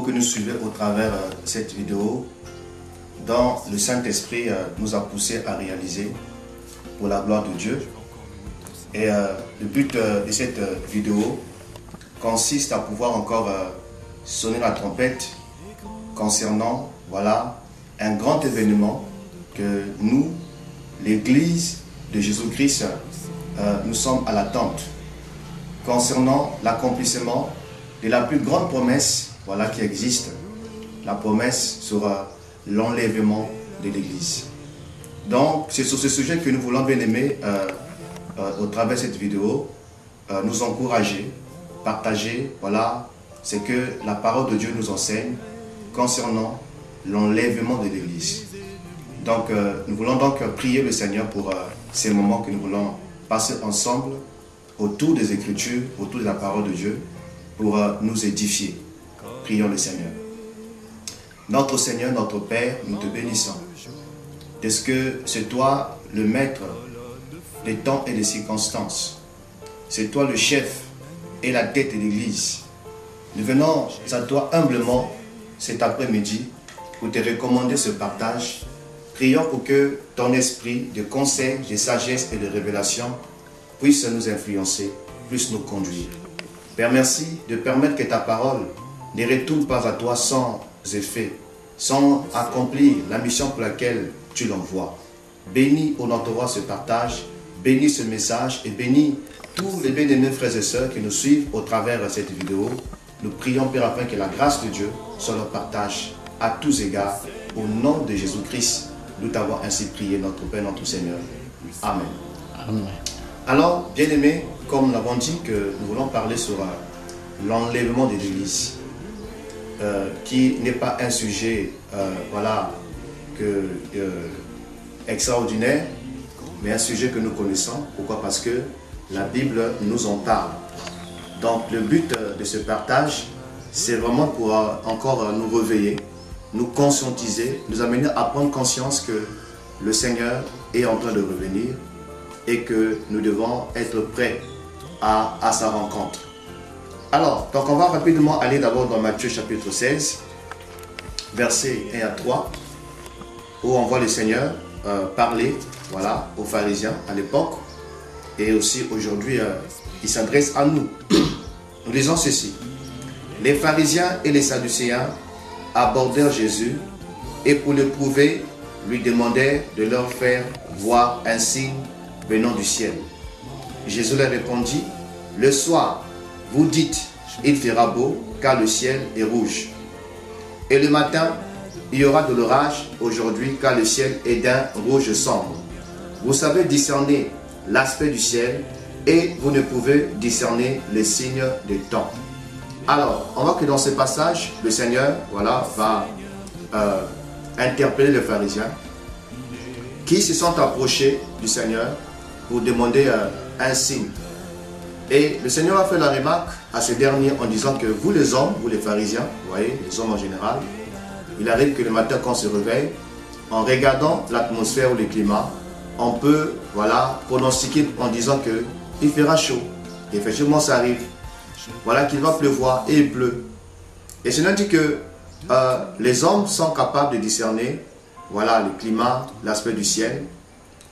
vous que nous suivez au travers de cette vidéo, dont le Saint-Esprit nous a poussé à réaliser pour la gloire de Dieu. Et le but de cette vidéo consiste à pouvoir encore sonner la trompette concernant, voilà, un grand événement que nous, l'Église de Jésus-Christ, nous sommes à l'attente concernant l'accomplissement de la plus grande promesse, voilà, qui existe, la promesse sur l'enlèvement de l'Église. Donc, c'est sur ce sujet que nous voulons, bien aimer, au travers de cette vidéo, nous encourager, partager, voilà, ce que la parole de Dieu nous enseigne concernant l'enlèvement de l'Église. Donc, nous voulons donc prier le Seigneur pour ces moments que nous voulons passer ensemble autour des Écritures, autour de la parole de Dieu, pour nous édifier. Prions le Seigneur. Notre Seigneur, notre Père, nous te bénissons. Est-ce que c'est toi le maître des temps et des circonstances? C'est toi le chef et la tête de l'Église. Nous venons à toi humblement cet après-midi pour te recommander ce partage. Prions pour que ton esprit de conseil, de sagesse et de révélation puisse nous influencer, puisse nous conduire. Père, merci de permettre que ta parole ne retourne pas à toi sans effet, sans accomplir la mission pour laquelle tu l'envoies. Bénis au notre roi ce partage, bénis ce message et bénis tous les bien-aimés frères et sœurs qui nous suivent au travers de cette vidéo. Nous prions, Père, afin que la grâce de Dieu soit leur partage à tous égards. Au nom de Jésus-Christ, nous t'avons ainsi prié, notre Père, notre Seigneur. Amen. Amen. Alors, bien-aimés, comme nous l'avons dit, que nous voulons parler sur l'enlèvement de l'Église, qui n'est pas un sujet, voilà, extraordinaire, mais un sujet que nous connaissons. Pourquoi? Parce que la Bible nous en parle. Donc, le but de ce partage, c'est vraiment pour encore nous réveiller, nous conscientiser, nous amener à prendre conscience que le Seigneur est en train de revenir et que nous devons être prêts à sa rencontre. Alors, donc on va rapidement aller d'abord dans Matthieu chapitre 16, versets 1 à 3, où on voit le Seigneur parler, voilà, aux pharisiens à l'époque, et aussi aujourd'hui, il s'adresse à nous. Nous lisons ceci. Les pharisiens et les sadducéens abordèrent Jésus et pour le prouver, lui demandèrent de leur faire voir un signe venant du ciel. Jésus leur répondit, le soir, vous dites, il fera beau car le ciel est rouge. Et le matin, il y aura de l'orage aujourd'hui car le ciel est d'un rouge sombre. Vous savez discerner l'aspect du ciel et vous ne pouvez discerner les signes des temps. Alors, on voit que dans ce passage, le Seigneur, voilà, va interpeller les pharisiens qui se sont approchés du Seigneur pour demander un signe. Et le Seigneur a fait la remarque à ces derniers en disant que vous les hommes, vous les pharisiens, vous voyez, les hommes en général, il arrive que le matin quand on se réveille, en regardant l'atmosphère ou le climat, on peut, voilà, pronostiquer en disant que il fera chaud. Et effectivement, ça arrive. Voilà qu'il va pleuvoir et il pleut. Et le Seigneur dit que les hommes sont capables de discerner, voilà, le climat, l'aspect du ciel,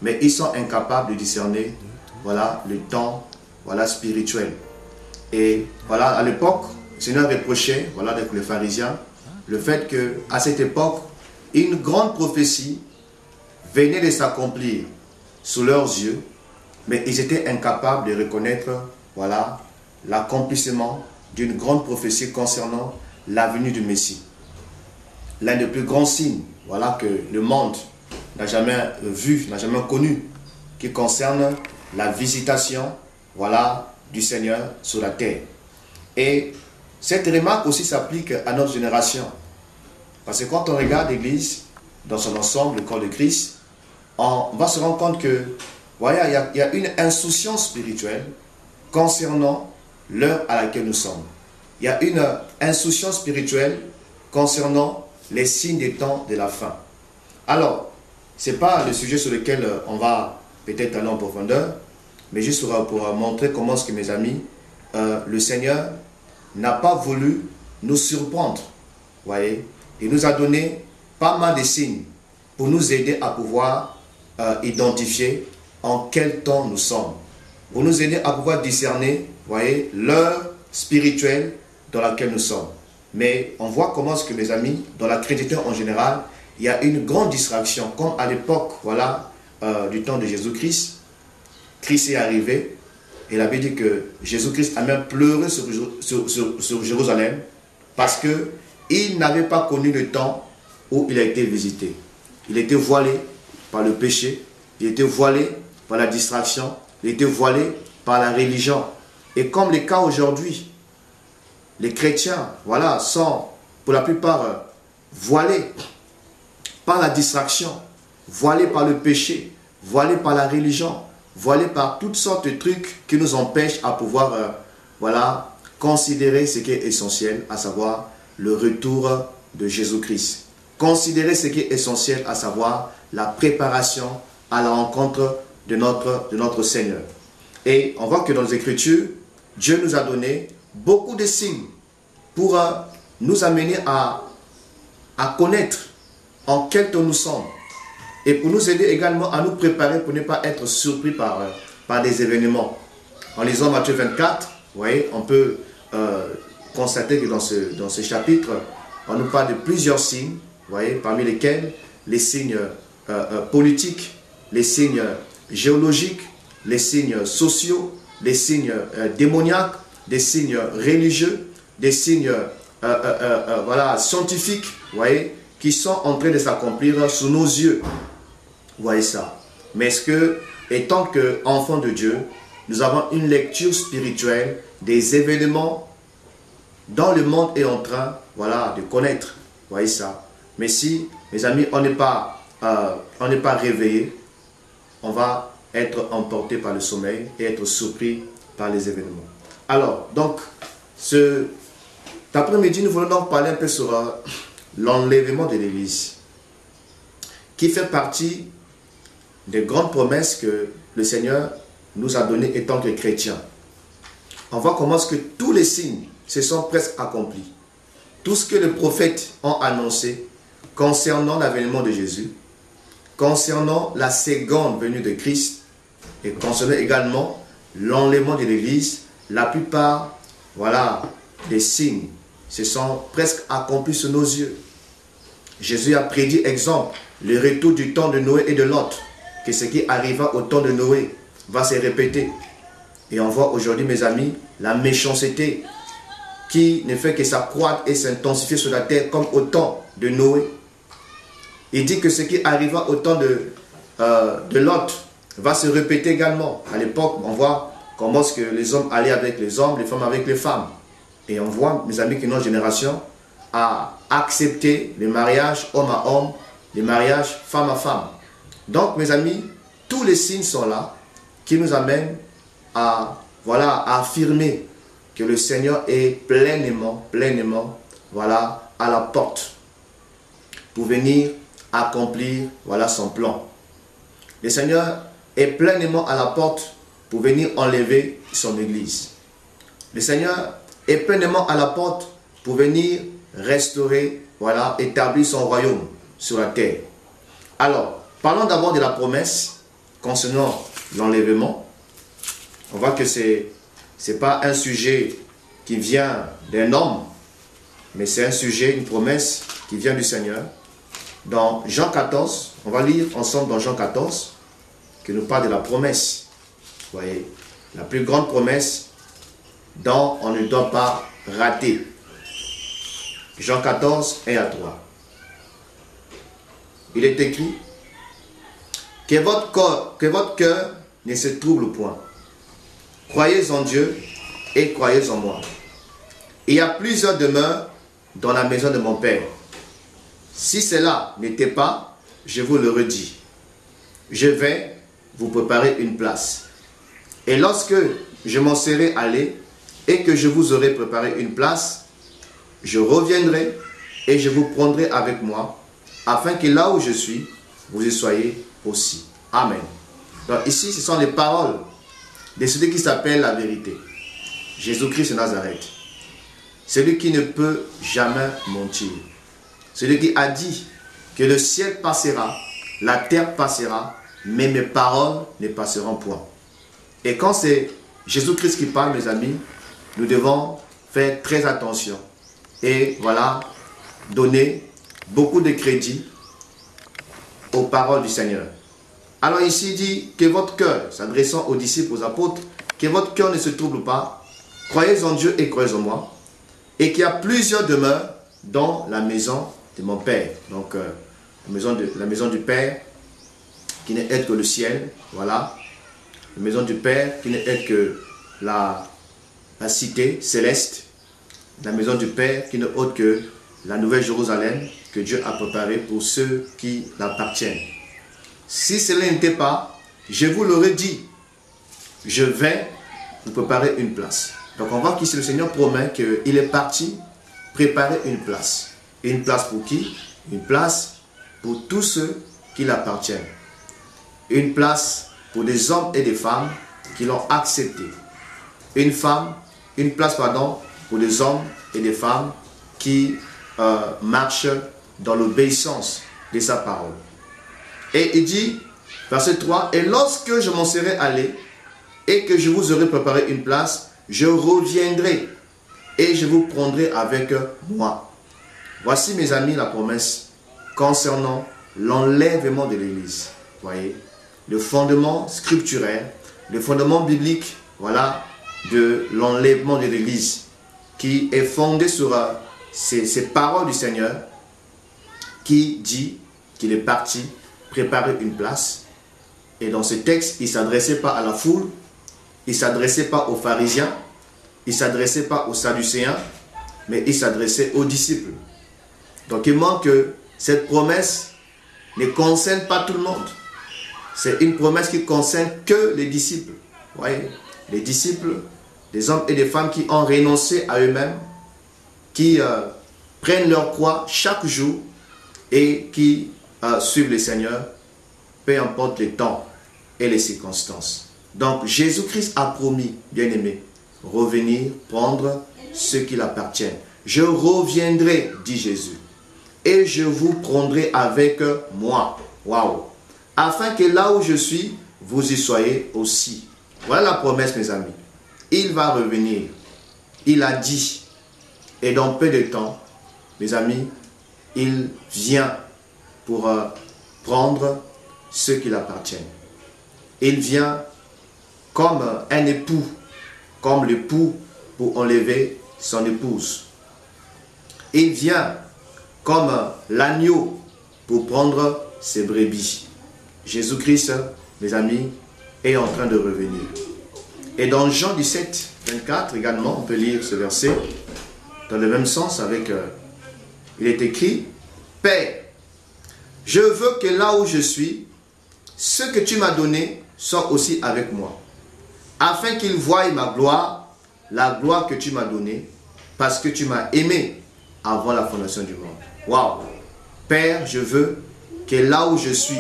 mais ils sont incapables de discerner, voilà, le temps, voilà, spirituel. Et voilà, à l'époque, le Seigneur reprochait, voilà, avec les pharisiens, le fait qu'à cette époque, une grande prophétie venait de s'accomplir sous leurs yeux, mais ils étaient incapables de reconnaître, voilà, l'accomplissement d'une grande prophétie concernant la venue du Messie. L'un des plus grands signes, voilà, que le monde n'a jamais vu, n'a jamais connu, qui concerne la visitation, voilà, du Seigneur sur la terre. Et cette remarque aussi s'applique à notre génération. Parce que quand on regarde l'Église dans son ensemble, le corps de Christ, on va se rendre compte que, voilà, il y a une insouciance spirituelle concernant l'heure à laquelle nous sommes. Il y a une insouciance spirituelle concernant les signes des temps de la fin. Alors, ce n'est pas le sujet sur lequel on va peut-être aller en profondeur, mais juste pour montrer comment est-ce que, mes amis, le Seigneur n'a pas voulu nous surprendre voyez, il nous a donné pas mal de signes pour nous aider à pouvoir identifier en quel temps nous sommes, pour nous aider à pouvoir discerner, voyez, l'heure spirituelle dans laquelle nous sommes. Mais on voit comment est-ce que, mes amis, dans la chrétienté en général, il y a une grande distraction, comme à l'époque, voilà, du temps de Jésus-Christ. Christ est arrivé, et il avait dit que Jésus-Christ a même pleuré sur Jérusalem, parce qu'il n'avait pas connu le temps où il a été visité. Il était voilé par le péché, il était voilé par la distraction, il était voilé par la religion. Et comme le cas aujourd'hui, les chrétiens, voilà, sont pour la plupart voilés par la distraction, voilés par le péché, voilés par la religion, voilés par toutes sortes de trucs qui nous empêchent à pouvoir, voilà, considérer ce qui est essentiel, à savoir le retour de Jésus-Christ. Considérer ce qui est essentiel, à savoir la préparation à la rencontre de notre Seigneur. Et on voit que dans les Écritures, Dieu nous a donné beaucoup de signes pour nous amener à connaître en quel temps nous sommes et pour nous aider également à nous préparer pour ne pas être surpris par des événements. En lisant Matthieu 24, vous voyez, on peut constater que dans ce chapitre, on nous parle de plusieurs signes, vous voyez, parmi lesquels les signes politiques, les signes géologiques, les signes sociaux, les signes démoniaques, des signes religieux, des signes voilà, scientifiques, vous voyez, qui sont en train de s'accomplir sous nos yeux. Vous voyez ça. Mais est-ce que, étant qu'enfants de Dieu, nous avons une lecture spirituelle des événements dont le monde est en train, voilà, de connaître. Vous voyez ça. Mais si, mes amis, on n'est pas réveillé, on va être emporté par le sommeil et être surpris par les événements. Alors, donc, cet après-midi, nous voulons donc parler un peu sur l'enlèvement de l'Église, qui fait partie des grandes promesses que le Seigneur nous a données étant que chrétiens. On voit comment est-ce que tous les signes se sont presque accomplis. Tout ce que les prophètes ont annoncé concernant l'avènement de Jésus, concernant la seconde venue de Christ et concernant également l'enlèvement de l'Église, la plupart, voilà, des signes se sont presque accomplis sous nos yeux. Jésus a prédit, exemple, le retour du temps de Noé et de Lot, que ce qui arriva au temps de Noé va se répéter. Et on voit aujourd'hui, mes amis, la méchanceté qui ne fait que s'accroître et s'intensifier sur la terre comme au temps de Noé. Il dit que ce qui arriva au temps de Lot va se répéter également. À l'époque, on voit comment est-ce que les hommes allaient avec les hommes, les femmes avec les femmes. Et on voit, mes amis, que notre génération a accepté le mariage homme à homme, le mariage femme à femme. Donc, mes amis, tous les signes sont là qui nous amènent à, voilà, à affirmer que le Seigneur est pleinement, voilà, à la porte pour venir accomplir, voilà, son plan. Le Seigneur est pleinement à la porte pour venir enlever son Église. Le Seigneur est pleinement à la porte pour venir restaurer, voilà, établir son royaume sur la terre. Alors, parlons d'abord de la promesse concernant l'enlèvement. On voit que ce n'est pas un sujet qui vient d'un homme, mais c'est un sujet, une promesse qui vient du Seigneur. Dans Jean 14, on va lire ensemble dans Jean 14, qui nous parle de la promesse. Vous voyez, la plus grande promesse dont on ne doit pas rater. Jean 14, 1 à 3. Il est écrit que votre cœur ne se trouble point. Croyez en Dieu et croyez en moi. Il y a plusieurs demeures dans la maison de mon Père. Si cela n'était pas, je vous le redis. Je vais vous préparer une place. Et lorsque je m'en serai allé et que je vous aurai préparé une place, je reviendrai et je vous prendrai avec moi, afin que là où je suis, vous y soyez aussi. Amen. Donc ici, ce sont les paroles de celui qui s'appelle la vérité. Jésus-Christ de Nazareth. Celui qui ne peut jamais mentir. celui qui a dit que le ciel passera, la terre passera, mais mes paroles ne passeront point. Et quand c'est Jésus-Christ qui parle, mes amis, nous devons faire très attention. Et voilà, donner beaucoup de crédit aux paroles du Seigneur. Alors ici, il dit que votre cœur, s'adressant aux disciples, aux apôtres, que votre cœur ne se trouble pas. Croyez en Dieu et croyez en moi. Et qu'il y a plusieurs demeures dans la maison de mon Père. Donc, la maison du Père, qui n'est autre que le ciel. Voilà. La maison du Père, qui n'est autre que la cité céleste. La maison du Père, qui n'est autre que la nouvelle Jérusalem, que Dieu a préparée pour ceux qui l'appartiennent. Si cela n'était pas, je vous l'aurais dit, je vais vous préparer une place. Donc on voit qu'ici le Seigneur promet qu'il est parti préparer une place. Une place pour qui? Une place pour tous ceux qui l'appartiennent. Une place pour des hommes et des femmes qui l'ont accepté. Une place pour des hommes et des femmes qui marchent dans l'obéissance de sa parole. Et il dit, verset 3, « Et lorsque je m'en serai allé et que je vous aurai préparé une place, je reviendrai et je vous prendrai avec moi. » Voici, mes amis, la promesse concernant l'enlèvement de l'Église. Voyez, le fondement scripturaire, le fondement biblique, voilà, de l'enlèvement de l'Église, qui est fondé sur ces paroles du Seigneur, qui dit qu'il est parti préparer une place. Et dans ce texte, il ne s'adressait pas à la foule, il ne s'adressait pas aux pharisiens, il ne s'adressait pas aux sadducéens, mais il s'adressait aux disciples. Donc il montre que cette promesse ne concerne pas tout le monde. C'est une promesse qui concerne que les disciples. Vous voyez, les disciples, des hommes et des femmes qui ont renoncé à eux-mêmes, qui prennent leur croix chaque jour et qui suivent le Seigneur, peu importe les temps et les circonstances. Donc Jésus-Christ a promis, bien-aimé, revenir prendre ce qui l'appartient. Je reviendrai, dit Jésus, et je vous prendrai avec moi. Waouh! Afin que là où je suis, vous y soyez aussi. Voilà la promesse, mes amis. Il va revenir. Il a dit. Et dans peu de temps, mes amis, il vient pour prendre ce qui l'appartient. Il vient comme un époux, comme l'époux pour enlever son épouse. Il vient comme l'agneau pour prendre ses brebis. Jésus-Christ, mes amis, est en train de revenir. Et dans Jean 17, 24 également, on peut lire ce verset dans le même sens avec, il est écrit, « Père, je veux que là où je suis, ce que tu m'as donné soit aussi avec moi, afin qu'ils voient ma gloire, la gloire que tu m'as donnée, parce que tu m'as aimé avant la fondation du monde. » Waouh! Père, je veux que là où je suis,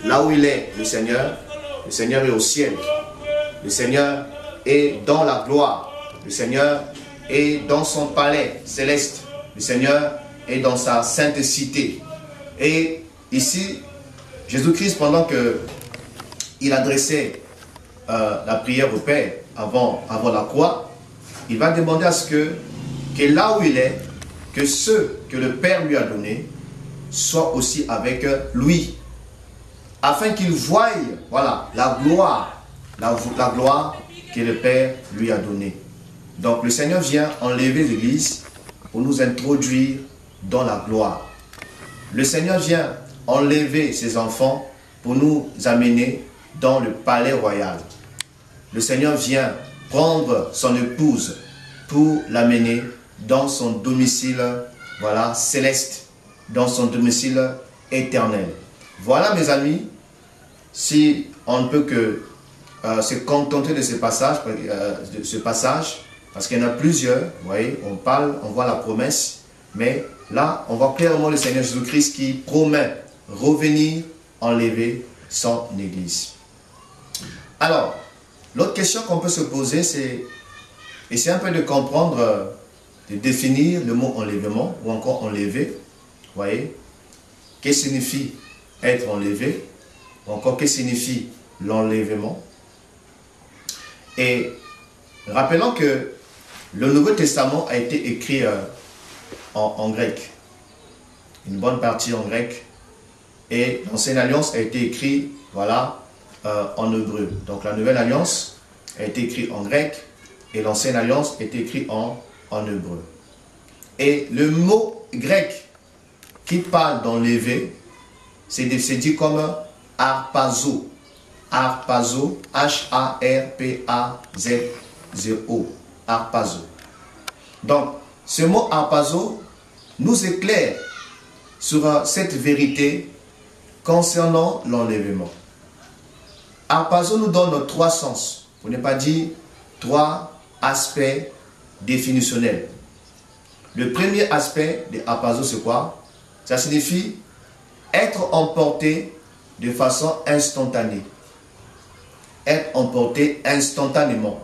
là où il est, le Seigneur est au ciel. Le Seigneur est dans la gloire. Le Seigneur est dans son palais céleste. Le Seigneur est dans sa sainte cité. Et ici, Jésus-Christ, pendant qu'il adressait la prière au Père avant la croix, il va demander à ce que là où il est, que ceux que le Père lui a donnés soient aussi avec lui, afin qu'il voie, voilà, la gloire que le Père lui a donnée. Donc le Seigneur vient enlever l'Église pour nous introduire dans la gloire. Le Seigneur vient enlever ses enfants pour nous amener dans le palais royal. Le Seigneur vient prendre son épouse pour l'amener dans son domicile, voilà, céleste, dans son domicile éternel. Voilà, mes amis, si on ne peut que se contenter de ce passage, parce qu'il y en a plusieurs, vous voyez, on voit la promesse, mais là, on voit clairement le Seigneur Jésus-Christ qui promet revenir enlever son Église. Alors, l'autre question qu'on peut se poser, c'est essayer un peu de comprendre, de définir le mot enlèvement ou encore enlever. voyez, qu'est-ce que signifie être enlevé, ou encore qu'est-ce que signifie l'enlèvement. Et rappelons que le Nouveau Testament a été écrit en grec, une bonne partie en grec, et l'Ancienne Alliance a été écrite, voilà, en hébreu. Donc la Nouvelle Alliance a été écrite en grec, et l'Ancienne Alliance a été écrite en hébreu. Et le mot grec qui parle d'enlever, c'est dit comme harpazo. Harpazo, H-A-R-P-A-Z-O. Harpazo. Donc, ce mot harpazo nous éclaire sur cette vérité concernant l'enlèvement. Harpazo nous donne trois sens, pour ne pas dire trois aspects définitionnels. Le premier aspect de harpazo, c'est quoi? Ça signifie être emporté de façon instantanée. Être emporté instantanément.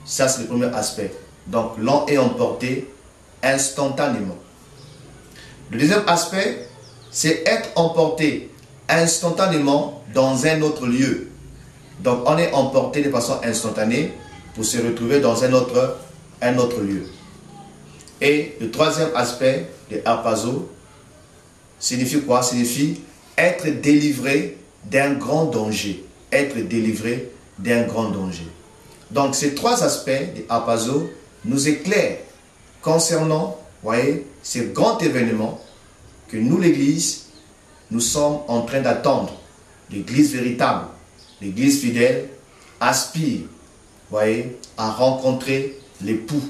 Ça, c'est le premier aspect. Donc, l'on est emporté instantanément. Le deuxième aspect, c'est être emporté instantanément dans un autre lieu. Donc, on est emporté de façon instantanée pour se retrouver dans un autre lieu. Et le troisième aspect de harpazo signifie quoi? Signifie être délivré d'un grand danger. Être délivré d'un grand danger. Donc, ces trois aspects de harpazo nous éclairent concernant, voyez, ces grands événements que nous, l'Église, nous sommes en train d'attendre. L'Église véritable, l'Église fidèle, aspire, voyez, à rencontrer l'époux.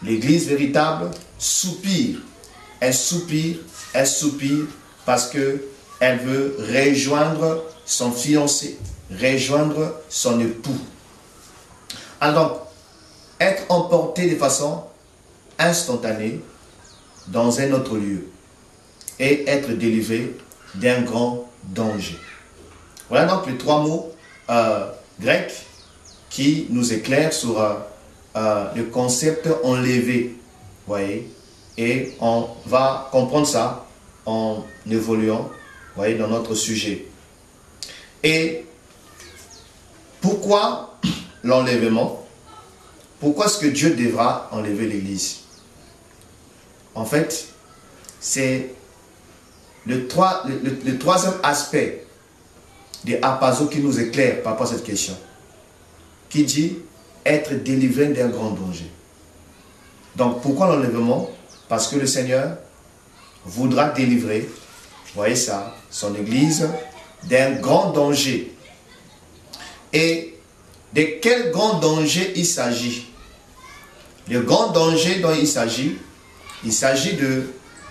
L'Église véritable soupire. Elle soupire parce qu'elle veut rejoindre son fiancé, rejoindre son époux. Alors donc, être emporté de façon instantanée dans un autre lieu et être délivré d'un grand danger. Voilà donc les trois mots grecs qui nous éclairent sur le concept enlevé. Voyez, et on va comprendre ça en évoluant, voyez, dans notre sujet. Et pourquoi l'enlèvement? Pourquoi est-ce que Dieu devra enlever l'Église? En fait, c'est le troisième aspect de harpazo qui nous éclaire par rapport à cette question. Qui dit être délivré d'un grand danger. Donc pourquoi l'enlèvement? Parce que le Seigneur voudra délivrer, voyez ça, son Église d'un grand danger. Et de quel grand danger il s'agit? Le grand danger dont il s'agit de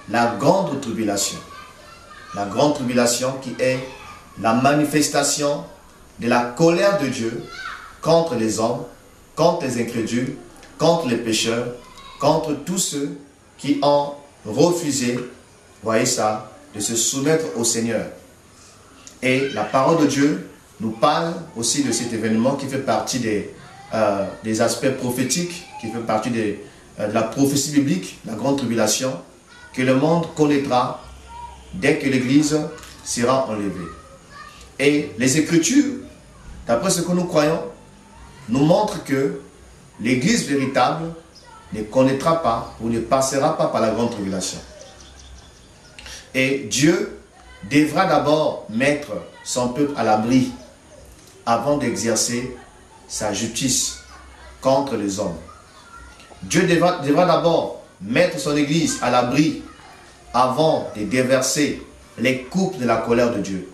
la grande tribulation. La grande tribulation qui est la manifestation de la colère de Dieu contre les hommes, contre les incrédules, contre les pécheurs, contre tous ceux qui ont refusé, voyez ça, de se soumettre au Seigneur. Et la parole de Dieu nous parle aussi de cet événement qui fait partie des aspects prophétiques, qui fait partie de la prophétie biblique, la grande tribulation, que le monde connaîtra dès que l'Église sera enlevée. Et les Écritures, d'après ce que nous croyons, nous montrent que l'Église véritable ne connaîtra pas ou ne passera pas par la grande tribulation. Et Dieu devra d'abord mettre son peuple à l'abri avant d'exercer sa justice contre les hommes. Dieu devra d'abord mettre son Église à l'abri avant de déverser les coupes de la colère de Dieu.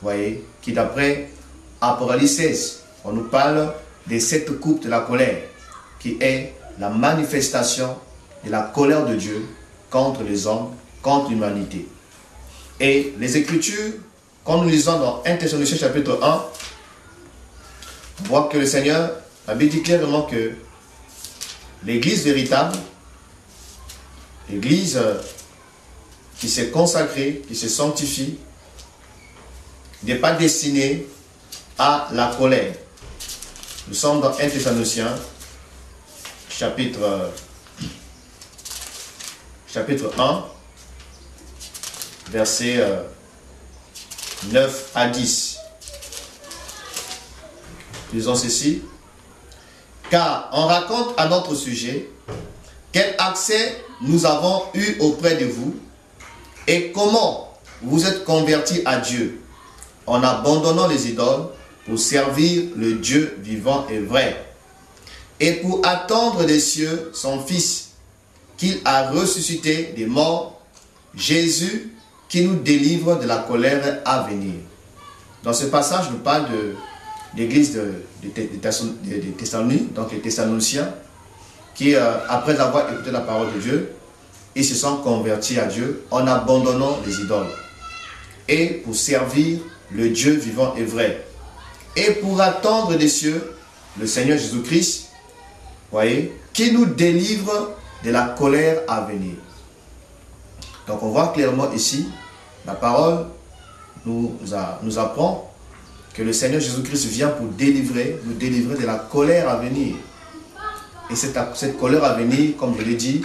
Vous voyez, qui d'après Apocalypse 16, on nous parle de cette coupe de la colère, qui est la manifestation de la colère de Dieu contre les hommes, contre l'humanité. Et les Écritures, quand nous lisons dans 1 Thessaloniciens chapitre 1, on voit que le Seigneur a dit clairement que l'Église véritable, l'Église qui s'est consacrée, qui se sanctifie, n'est pas destinée à la colère. Nous sommes dans 1 Thessaloniciens chapitre 1 versets 9 à 10. Lisons ceci. Car on raconte à notre sujet quel accès nous avons eu auprès de vous et comment vous êtes convertis à Dieu en abandonnant les idoles pour servir le Dieu vivant et vrai et pour attendre des cieux son Fils qu'il a ressuscité des morts, Jésus qui nous délivre de la colère à venir. Dans ce passage, nous parle de l'église des Thessaloniens, donc les Thessaloniciens, qui, après avoir écouté la parole de Dieu, ils se sont convertis à Dieu en abandonnant les idoles et pour servir le Dieu vivant et vrai et pour attendre des cieux le Seigneur Jésus-Christ, voyez, qui nous délivre de la colère à venir. Donc on voit clairement ici, la parole nous apprend que le Seigneur Jésus-Christ vient pour nous délivrer de la colère à venir. Et cette colère à venir, comme je l'ai dit,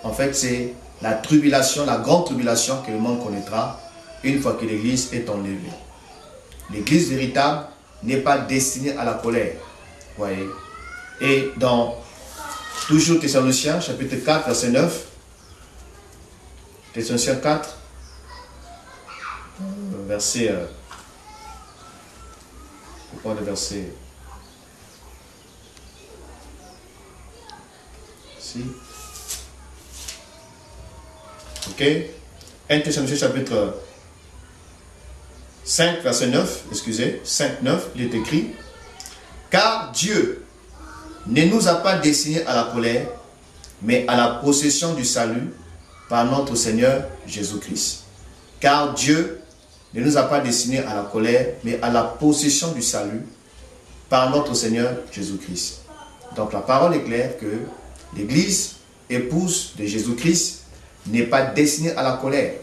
en fait c'est la tribulation, la grande tribulation que le monde connaîtra une fois que l'Église est enlevée. L'Église véritable n'est pas destinée à la colère. Voyez. Et dans toujours Thessaloniciens, chapitre 4, verset 9, Thessaloniciens 4, verset... pourquoi le verset... Si. Ok. 1 Thessaloniciens chapitre 5, verset 9, excusez, 5, 9, il est écrit, car Dieu ne nous a pas destinés à la colère, mais à la possession du salut par notre Seigneur Jésus-Christ. Car Dieu ne nous a pas destinés à la colère, mais à la possession du salut par notre Seigneur Jésus-Christ. Donc la parole est claire que l'Église, épouse de Jésus-Christ, n'est pas destinée à la colère,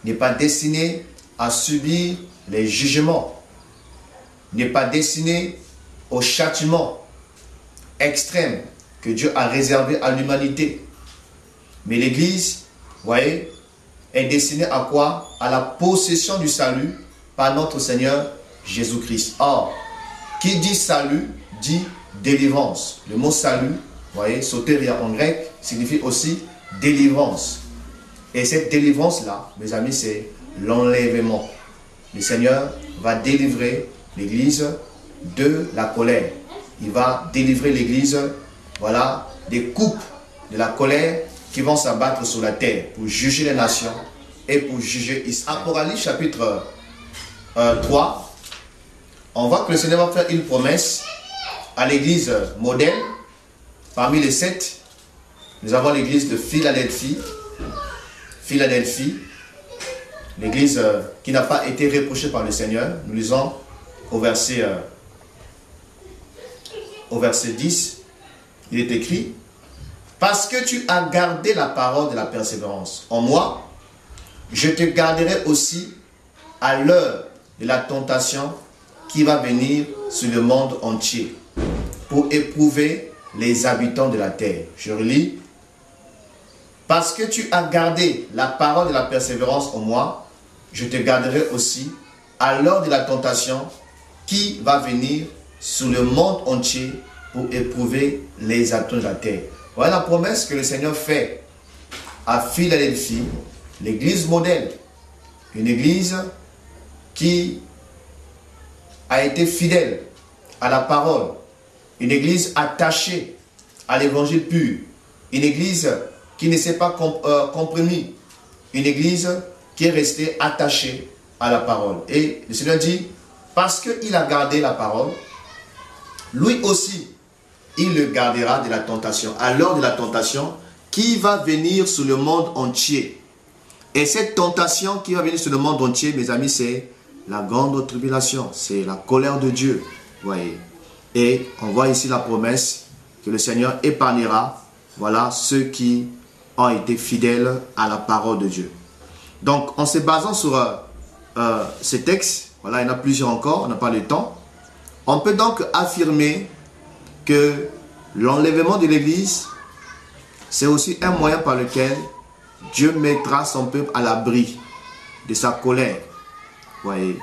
n'est pas destinée à subir les jugements, n'est pas destinée au châtiment extrême que Dieu a réservé à l'humanité. Mais l'Église, voyez, est destinée à quoi? À la possession du salut par notre Seigneur Jésus-Christ. Or, qui dit salut, dit délivrance. Le mot salut, voyez, soteria en grec, signifie aussi délivrance. Et cette délivrance-là, mes amis, c'est l'enlèvement. Le Seigneur va délivrer l'Église de la colère. Il va délivrer l'Église, voilà, des coupes de la colère qui vont s'abattre sur la terre pour juger les nations et pour juger Israël. Apocalypse chapitre 3, on voit que le Seigneur va faire une promesse à l'Église modèle. Parmi les 7, nous avons l'Église de Philadelphie. Philadelphie, l'Église qui n'a pas été reprochée par le Seigneur. Nous lisons au verset 10, il est écrit, parce que tu as gardé la parole de la persévérance en moi, je te garderai aussi à l'heure de la tentation qui va venir sur le monde entier pour éprouver les habitants de la terre. Je relis. Parce que tu as gardé la parole de la persévérance en moi, je te garderai aussi à l'heure de la tentation qui va venir sur le monde entier pour éprouver les habitants de la terre. Voilà la promesse que le Seigneur fait à Philadelphie, l'église modèle, une église qui a été fidèle à la parole, une église attachée à l'évangile pur, une église qui ne s'est pas compromis, une église qui est restée attachée à la parole. Et le Seigneur dit, parce qu'il a gardé la parole, lui aussi, il le gardera de la tentation, à l'heure de la tentation qui va venir sur le monde entier. Et cette tentation qui va venir sur le monde entier, mes amis, c'est la grande tribulation, c'est la colère de Dieu. Voyez. Et on voit ici la promesse que le Seigneur épargnera, voilà, ceux qui ont été fidèles à la parole de Dieu. Donc, en se basant sur ces textes, voilà, il y en a plusieurs encore, on n'a pas le temps, on peut donc affirmer que l'enlèvement de l'Église, c'est aussi un moyen par lequel Dieu mettra son peuple à l'abri de sa colère. Voyez,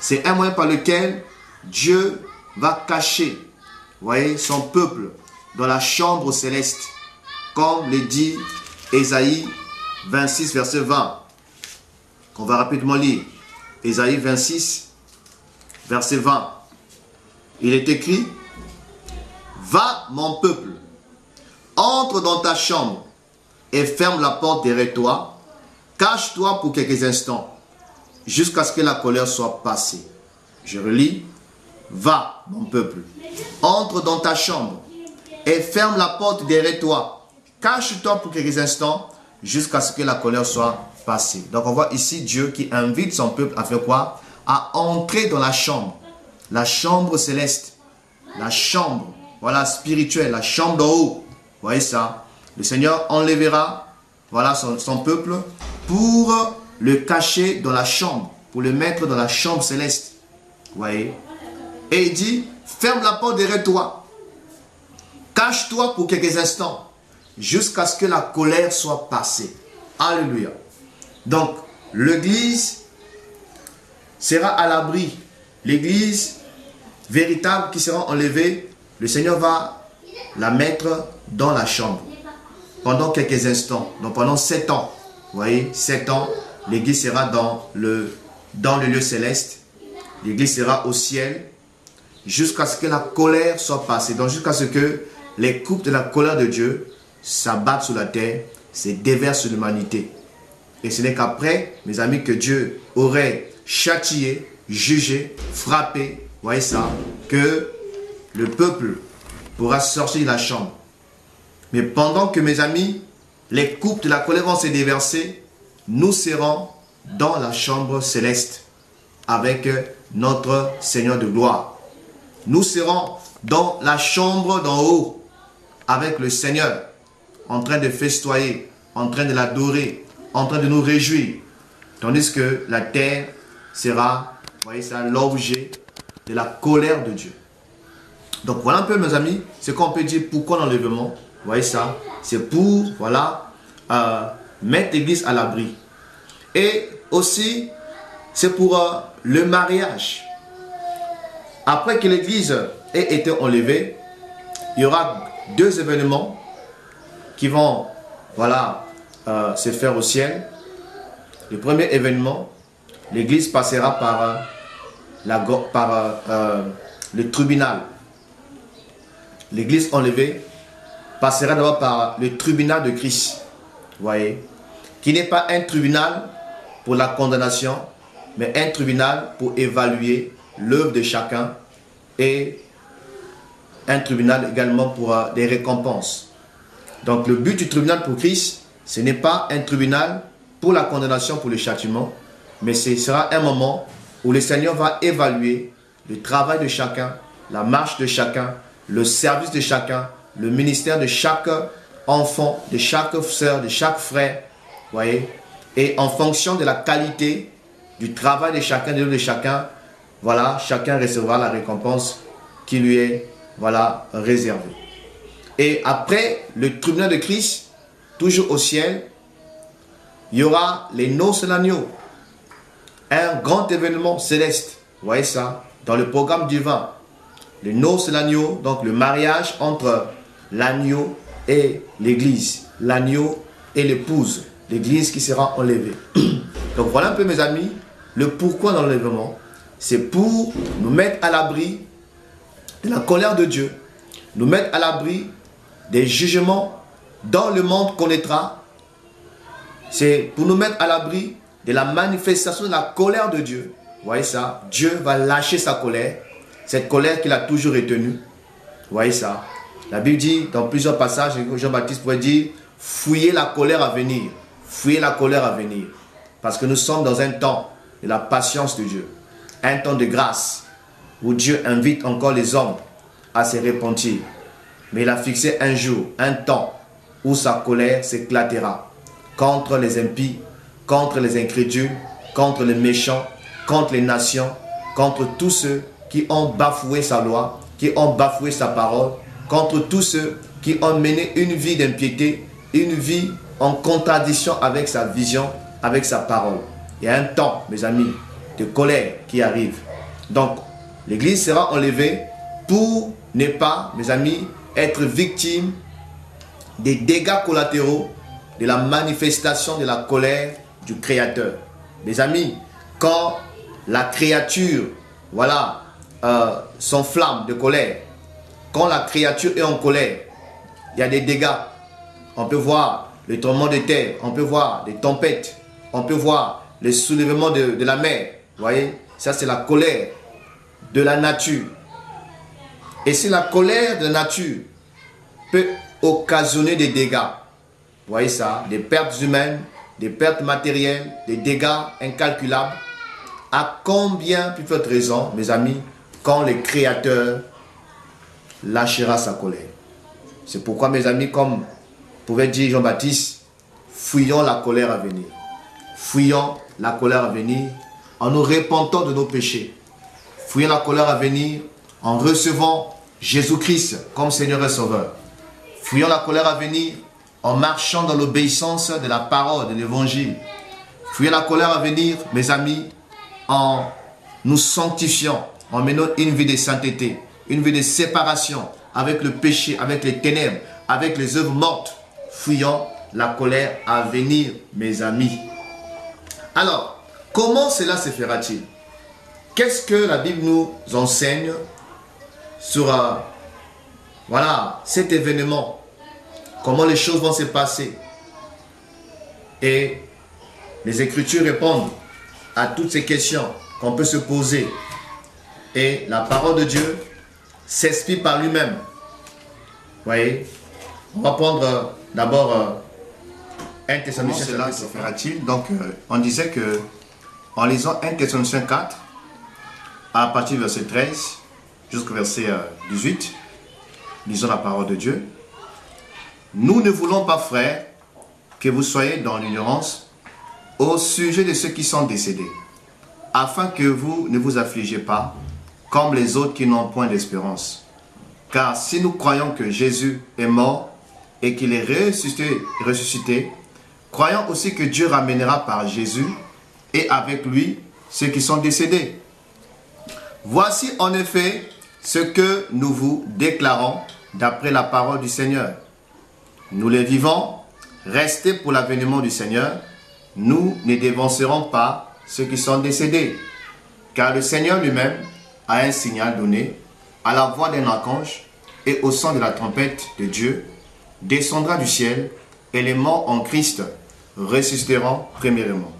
c'est un moyen par lequel Dieu va cacher, voyez, son peuple dans la chambre céleste, comme le dit Ésaïe 26, verset 20, qu'on va rapidement lire. Ésaïe 26, verset 20. Il est écrit: Va, mon peuple, entre dans ta chambre et ferme la porte derrière toi. Cache-toi pour quelques instants, jusqu'à ce que la colère soit passée. Je relis. Va, mon peuple, entre dans ta chambre et ferme la porte derrière toi. Cache-toi pour quelques instants, jusqu'à ce que la colère soit passée. Donc on voit ici Dieu qui invite son peuple à faire quoi? À entrer dans la chambre céleste, la chambre, voilà, spirituelle, la chambre d'en haut. Vous voyez ça? Le Seigneur enlèvera, voilà, son peuple pour le cacher dans la chambre, pour le mettre dans la chambre céleste. Vous voyez? Et il dit, ferme la porte derrière toi. Cache-toi pour quelques instants, jusqu'à ce que la colère soit passée. Alléluia. Donc, l'église sera à l'abri. L'église véritable qui sera enlevée, le Seigneur va la mettre dans la chambre pendant quelques instants. Donc, pendant 7 ans. Vous voyez, 7 ans, l'église sera dans le lieu céleste. L'église sera au ciel jusqu'à ce que la colère soit passée. Donc, jusqu'à ce que les coupes de la colère de Dieu s'abattent sur la terre, se déversent sur l'humanité. Et ce n'est qu'après, mes amis, que Dieu aurait châtié, jugé, frappé, vous voyez ça, que le peuple pourra sortir de la chambre. Mais pendant que, mes amis, les coupes de la colère vont se déverser, nous serons dans la chambre céleste avec notre Seigneur de gloire. Nous serons dans la chambre d'en haut avec le Seigneur, en train de festoyer, en train de l'adorer, en train de nous réjouir. Tandis que la terre sera, vous voyez ça, l'objet de la colère de Dieu. Donc voilà un peu, mes amis, ce qu'on peut dire. Pourquoi l'enlèvement? Vous voyez ça? C'est pour, voilà, mettre l'église à l'abri. Et aussi, c'est pour le mariage. Après que l'église ait été enlevée, il y aura 2 événements qui vont, voilà, se faire au ciel. Le premier événement, l'église passera par le tribunal. L'église enlevée passera d'abord par le tribunal de Christ. Vous voyez, qui n'est pas un tribunal pour la condamnation, mais un tribunal pour évaluer l'œuvre de chacun et un tribunal également pour des récompenses. Donc le but du tribunal pour Christ, ce n'est pas un tribunal pour la condamnation, pour le châtiment, mais ce sera un moment où le Seigneur va évaluer le travail de chacun, la marche de chacun, le service de chacun, le ministère de chaque enfant, de chaque sœur, de chaque frère. Voyez, et en fonction de la qualité du travail de chacun, de chacun, voilà, chacun recevra la récompense qui lui est, voilà, réservée. Et après le tribunal de Christ, toujours au ciel, il y aura les noces de l'agneau, un grand événement céleste. Vous voyez ça dans le programme divin. Les noces de l'agneau, donc le mariage entre l'agneau et l'église, l'agneau et l'épouse, l'église qui sera enlevée. Donc voilà un peu, mes amis, le pourquoi dans l'enlèvement. C'est pour nous mettre à l'abri de la colère de Dieu, nous mettre à l'abri des jugements dans le monde connaîtra. C'est pour nous mettre à l'abri de la manifestation de la colère de Dieu. Vous voyez ça? Dieu va lâcher sa colère, cette colère qu'il a toujours retenue. Vous voyez ça? La Bible dit dans plusieurs passages, Jean-Baptiste pourrait dire, fouillez la colère à venir. Fouillez la colère à venir. Parce que nous sommes dans un temps de la patience de Dieu. Un temps de grâce où Dieu invite encore les hommes à se repentir. Mais il a fixé un jour, un temps où sa colère s'éclatera contre les impies, contre les incrédules, contre les méchants, contre les nations, contre tous ceux qui ont bafoué sa loi, qui ont bafoué sa parole, contre tous ceux qui ont mené une vie d'impiété, une vie en contradiction avec sa vision, avec sa parole. Il y a un temps, mes amis, de colère qui arrive. Donc, l'Église sera enlevée pour ne pas, mes amis, être victime des dégâts collatéraux de la manifestation de la colère du Créateur. Mes amis, quand la créature, voilà, s'enflamme de colère, quand la créature est en colère, il y a des dégâts. On peut voir le tremblement de terre, on peut voir des tempêtes, on peut voir le soulèvement de la mer. Vous voyez, ça c'est la colère de la nature. Et si la colère de la nature peut occasionner des dégâts, vous voyez ça, des pertes humaines, des pertes matérielles, des dégâts incalculables, à combien plus forte raison, mes amis, quand le Créateur lâchera sa colère. C'est pourquoi, mes amis, comme pouvait dire Jean-Baptiste, fuyons la colère à venir. Fuyons la colère à venir en nous repentant de nos péchés. Fuyons la colère à venir en recevant Jésus-Christ comme Seigneur et Sauveur. Fuyons la colère à venir en marchant dans l'obéissance de la parole, de l'évangile. Fuyons la colère à venir, mes amis, en nous sanctifiant, en menant une vie de sainteté, une vie de séparation avec le péché, avec les ténèbres, avec les œuvres mortes. Fuyons la colère à venir, mes amis. Alors, comment cela se fera-t-il? Qu'est-ce que la Bible nous enseigne sur voilà, cet événement? Comment les choses vont se passer? Et les Écritures répondent à toutes ces questions qu'on peut se poser. Et la parole de Dieu s'explique par lui-même. Vous voyez? On va prendre d'abord 1 Thessaloniciens. Comment cela se fera-t-il? Donc, on disait que en lisant 1 Thessaloniciens 4, à partir du verset 13 jusqu'au verset 18, lisons la parole de Dieu. Nous ne voulons pas, frères, que vous soyez dans l'ignorance au sujet de ceux qui sont décédés, afin que vous ne vous affligez pas, comme les autres qui n'ont point d'espérance. Car si nous croyons que Jésus est mort et qu'il est ressuscité, croyons aussi que Dieu ramènera par Jésus et avec lui ceux qui sont décédés. Voici en effet ce que nous vous déclarons d'après la parole du Seigneur. Nous les vivants, restés pour l'avènement du Seigneur, nous ne dévancerons pas ceux qui sont décédés. Car le Seigneur lui-même a un signal donné, à la voix d'un archange et au son de la trompette de Dieu, descendra du ciel et les morts en Christ ressusciteront premièrement.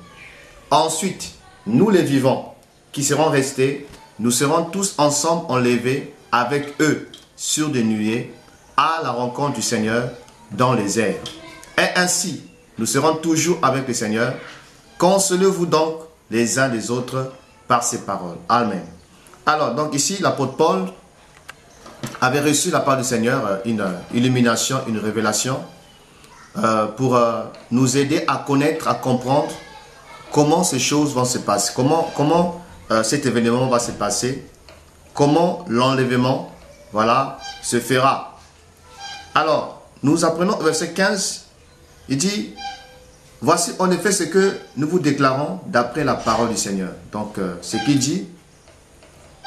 Ensuite, nous les vivants qui serons restés, nous serons tous ensemble enlevés avec eux sur des nuées à la rencontre du Seigneur dans les airs. Et ainsi, nous serons toujours avec le Seigneur. Consolez-vous donc les uns des autres par ces paroles. Amen. Alors, donc ici, l'apôtre Paul avait reçu la part du Seigneur, une illumination, une révélation pour nous aider à connaître, à comprendre comment ces choses vont se passer, comment cet événement va se passer, comment l'enlèvement, voilà, se fera. Alors, nous apprenons au verset 15, il dit, voici en effet ce que nous vous déclarons d'après la parole du Seigneur. Donc, ce qu'il dit,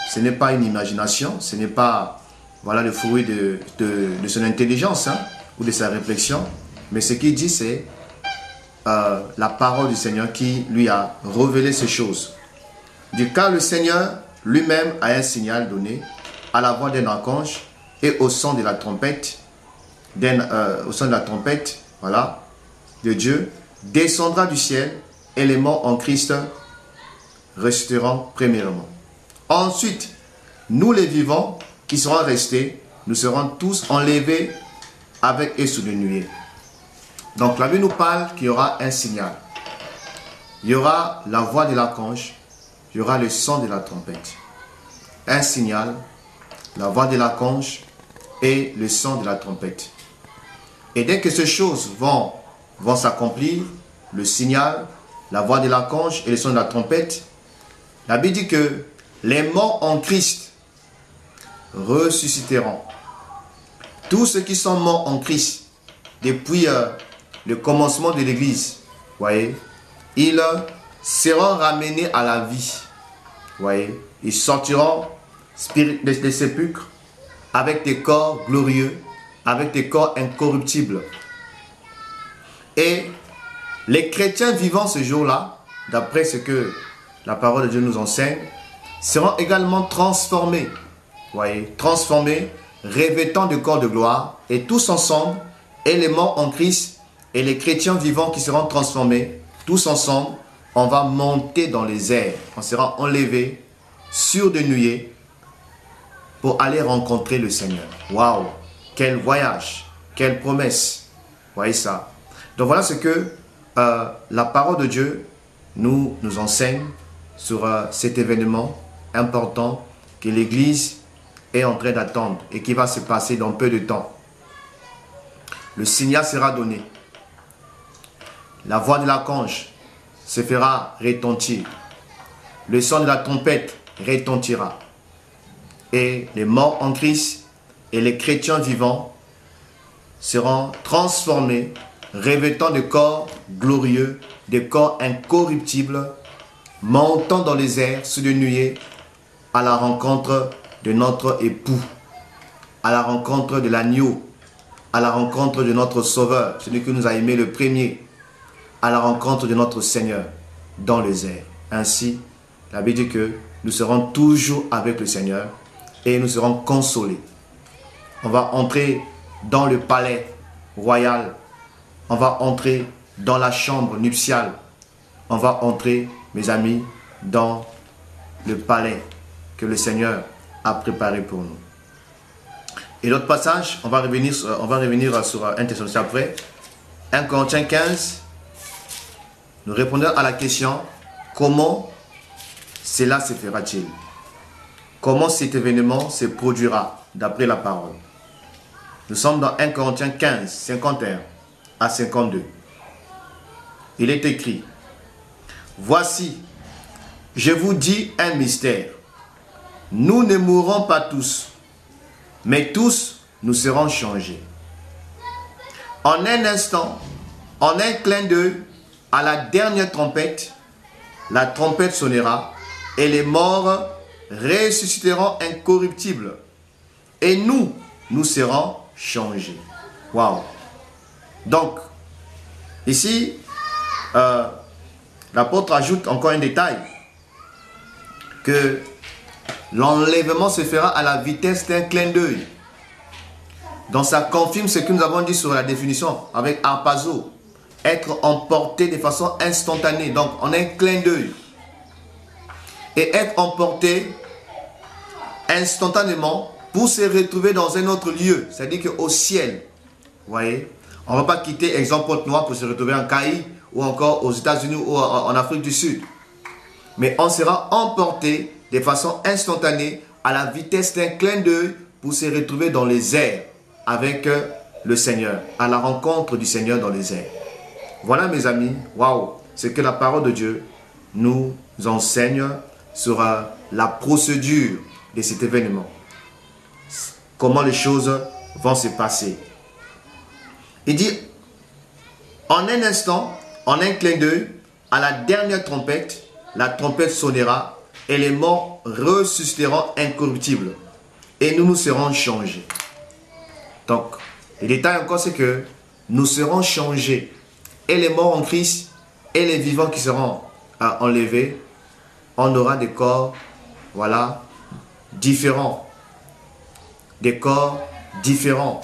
ce n'est pas une imagination, ce n'est pas, voilà, le fruit de son intelligence ou de sa réflexion, mais ce qu'il dit, c'est la parole du Seigneur qui lui a révélé ces choses. Du cas, le Seigneur lui-même a un signal donné à la voix d'un archange et au son de la trompette, voilà, de Dieu, descendra du ciel et les morts en Christ ressusciteront premièrement. Ensuite, nous les vivants qui serons restés, nous serons tous enlevés avec eux sous les nuées. Donc la Bible nous parle qu'il y aura un signal. Il y aura la voix de l'archange, il y aura le son de la trompette. Un signal, la voix de l'archange et le son de la trompette. Et dès que ces choses vont s'accomplir, le signal, la voix de l'archange et le son de la trompette, la Bible dit que les morts en Christ ressusciteront. Tous ceux qui sont morts en Christ depuis le commencement de l'église, voyez, ils seront ramenés à la vie. Voyez, ils sortiront des sépulcres avec des corps glorieux, avec des corps incorruptibles. Et les chrétiens vivant ce jour-là, d'après ce que la parole de Dieu nous enseigne, seront également transformés. Voyez, transformés, revêtant de corps de gloire, et tous ensemble, et les morts en Christ, et les chrétiens vivants qui seront transformés, tous ensemble, on va monter dans les airs. On sera enlevé sur des nuées pour aller rencontrer le Seigneur. Waouh! Quel voyage! Quelle promesse! Voyez ça? Donc voilà ce que la parole de Dieu nous enseigne sur cet événement important que l'Église est en train d'attendre et qui va se passer dans peu de temps. Le signal sera donné. La voix de l'archange se fera retentir. Le son de la trompette retentira. Et les morts en Christ et les chrétiens vivants seront transformés, revêtant de corps glorieux, des corps incorruptibles, montant dans les airs sous des nuées à la rencontre de notre époux, à la rencontre de l'agneau, à la rencontre de notre Sauveur, celui que nous a aimé le premier, à la rencontre de notre Seigneur dans les airs. Ainsi, la Bible dit que nous serons toujours avec le Seigneur et nous serons consolés. On va entrer dans le palais royal. On va entrer dans la chambre nuptiale. On va entrer, mes amis, dans le palais que le Seigneur a préparé pour nous. Et l'autre passage, on va revenir sur un Thessaloniciens après. 1 Corinthiens 15. Nous répondons à la question, comment cela se fera-t-il? Comment cet événement se produira d'après la parole? Nous sommes dans 1 Corinthiens 15, 51 à 52. Il est écrit, voici, je vous dis un mystère. Nous ne mourrons pas tous, mais tous nous serons changés. En un instant, en un clin d'œil, à la dernière trompette, la trompette sonnera et les morts ressusciteront incorruptibles. Et nous serons changés. Waouh! Donc, ici, l'apôtre ajoute encore un détail, que l'enlèvement se fera à la vitesse d'un clin d'œil. Donc ça confirme ce que nous avons dit sur la définition avec harpazo, être emporté de façon instantanée, donc en un clin d'œil. Et être emporté instantanément pour se retrouver dans un autre lieu, c'est-à-dire qu'au ciel. Vous voyez, on ne va pas quitter exemple Pointe-Noire pour se retrouver en Caï ou encore aux États-Unis ou en Afrique du Sud. Mais on sera emporté de façon instantanée à la vitesse d'un clin d'œil pour se retrouver dans les airs avec le Seigneur, à la rencontre du Seigneur dans les airs. Voilà mes amis, waouh, ce que la parole de Dieu nous enseigne sur la procédure de cet événement. Comment les choses vont se passer. Il dit, en un instant, en un clin d'œil, à la dernière trompette, la trompette sonnera et les morts ressusciteront incorruptibles. Et nous serons changés. Donc, le détail encore, c'est que nous serons changés. Et les morts en Christ et les vivants qui seront enlevés, on aura des corps, voilà, différents. Des corps différents.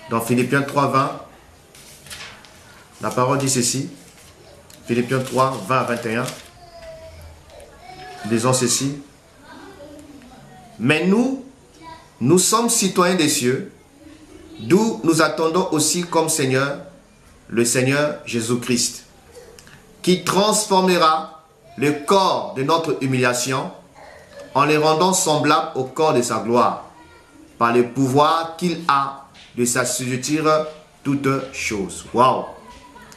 Dans Philippiens 3, 20, la parole dit ceci. Philippiens 3, 20 à 21. Disons ceci. Mais nous sommes citoyens des cieux, d'où nous attendons aussi comme Seigneur, le Seigneur Jésus-Christ, qui transformera le corps de notre humiliation en les rendant semblables au corps de sa gloire, par le pouvoir qu'il a de s'assujettir toutes choses. Waouh!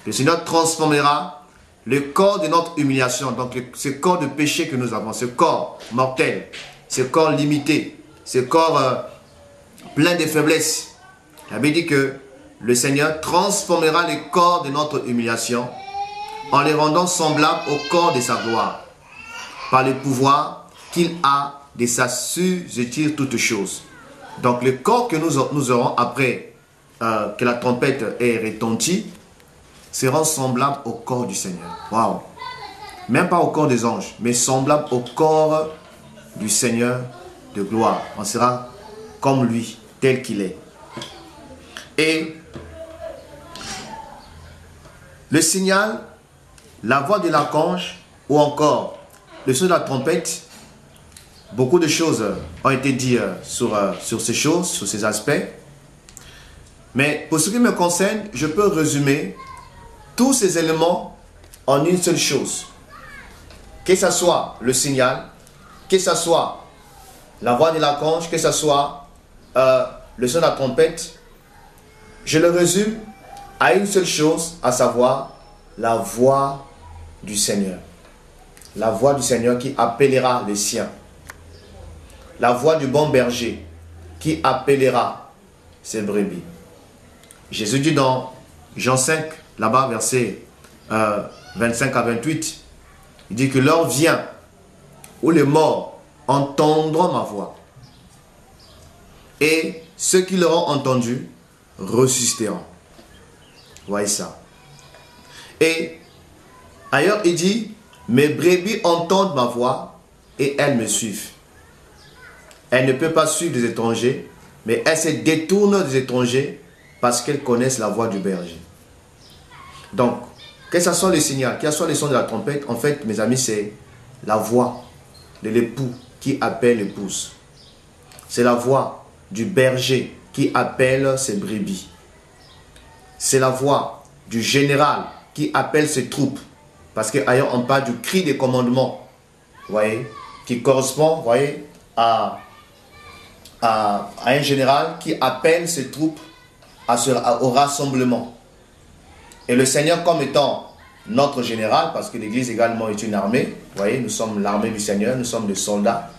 Le Seigneur transformera le corps de notre humiliation, donc ce corps de péché que nous avons, ce corps mortel, ce corps limité, ce corps plein de faiblesses. La Bible dit que le Seigneur transformera les corps de notre humiliation en les rendant semblables au corps de sa gloire, par le pouvoir qu'il a de s'assujettir toutes choses. Donc le corps que nous aurons après que la trompette ait retenti sera semblable au corps du Seigneur. Waouh! Même pas au corps des anges, mais semblable au corps du Seigneur de gloire. On sera comme lui, tel qu'il est. Et le signal, la voix de l'archange ou encore le son de la trompette, beaucoup de choses ont été dites sur ces choses, sur ces aspects. Mais pour ce qui me concerne, je peux résumer tous ces éléments en une seule chose. Que ce soit le signal, que ce soit la voix de l'archange, que ce soit le son de la trompette, je le résume à une seule chose, à savoir la voix du Seigneur. La voix du Seigneur qui appellera les siens. La voix du bon berger qui appellera ses brebis. Jésus dit dans Jean 5, là-bas, verset 25 à 28, il dit que l'heure vient où les morts entendront ma voix. Et ceux qui l'auront entendu ressusciteront. Voyez ça. Et ailleurs, il dit, mes brebis entendent ma voix et elles me suivent. Elle ne peut pas suivre des étrangers, mais elle se détourne des étrangers parce qu'elles connaissent la voix du berger. Donc, que ce soit le signal, que ce soit le son de la trompette, en fait, mes amis, c'est la voix de l'époux qui appelle l'épouse. C'est la voix du berger qui appelle ses brebis. C'est la voix du général qui appelle ses troupes. Parce qu'ailleurs, on parle du cri des commandements, voyez, qui correspond, voyez, à un général qui appelle ses troupes au rassemblement. Et le Seigneur comme étant notre général, parce que l'Église également est une armée, vous voyez, nous sommes l'armée du Seigneur, nous sommes des soldats.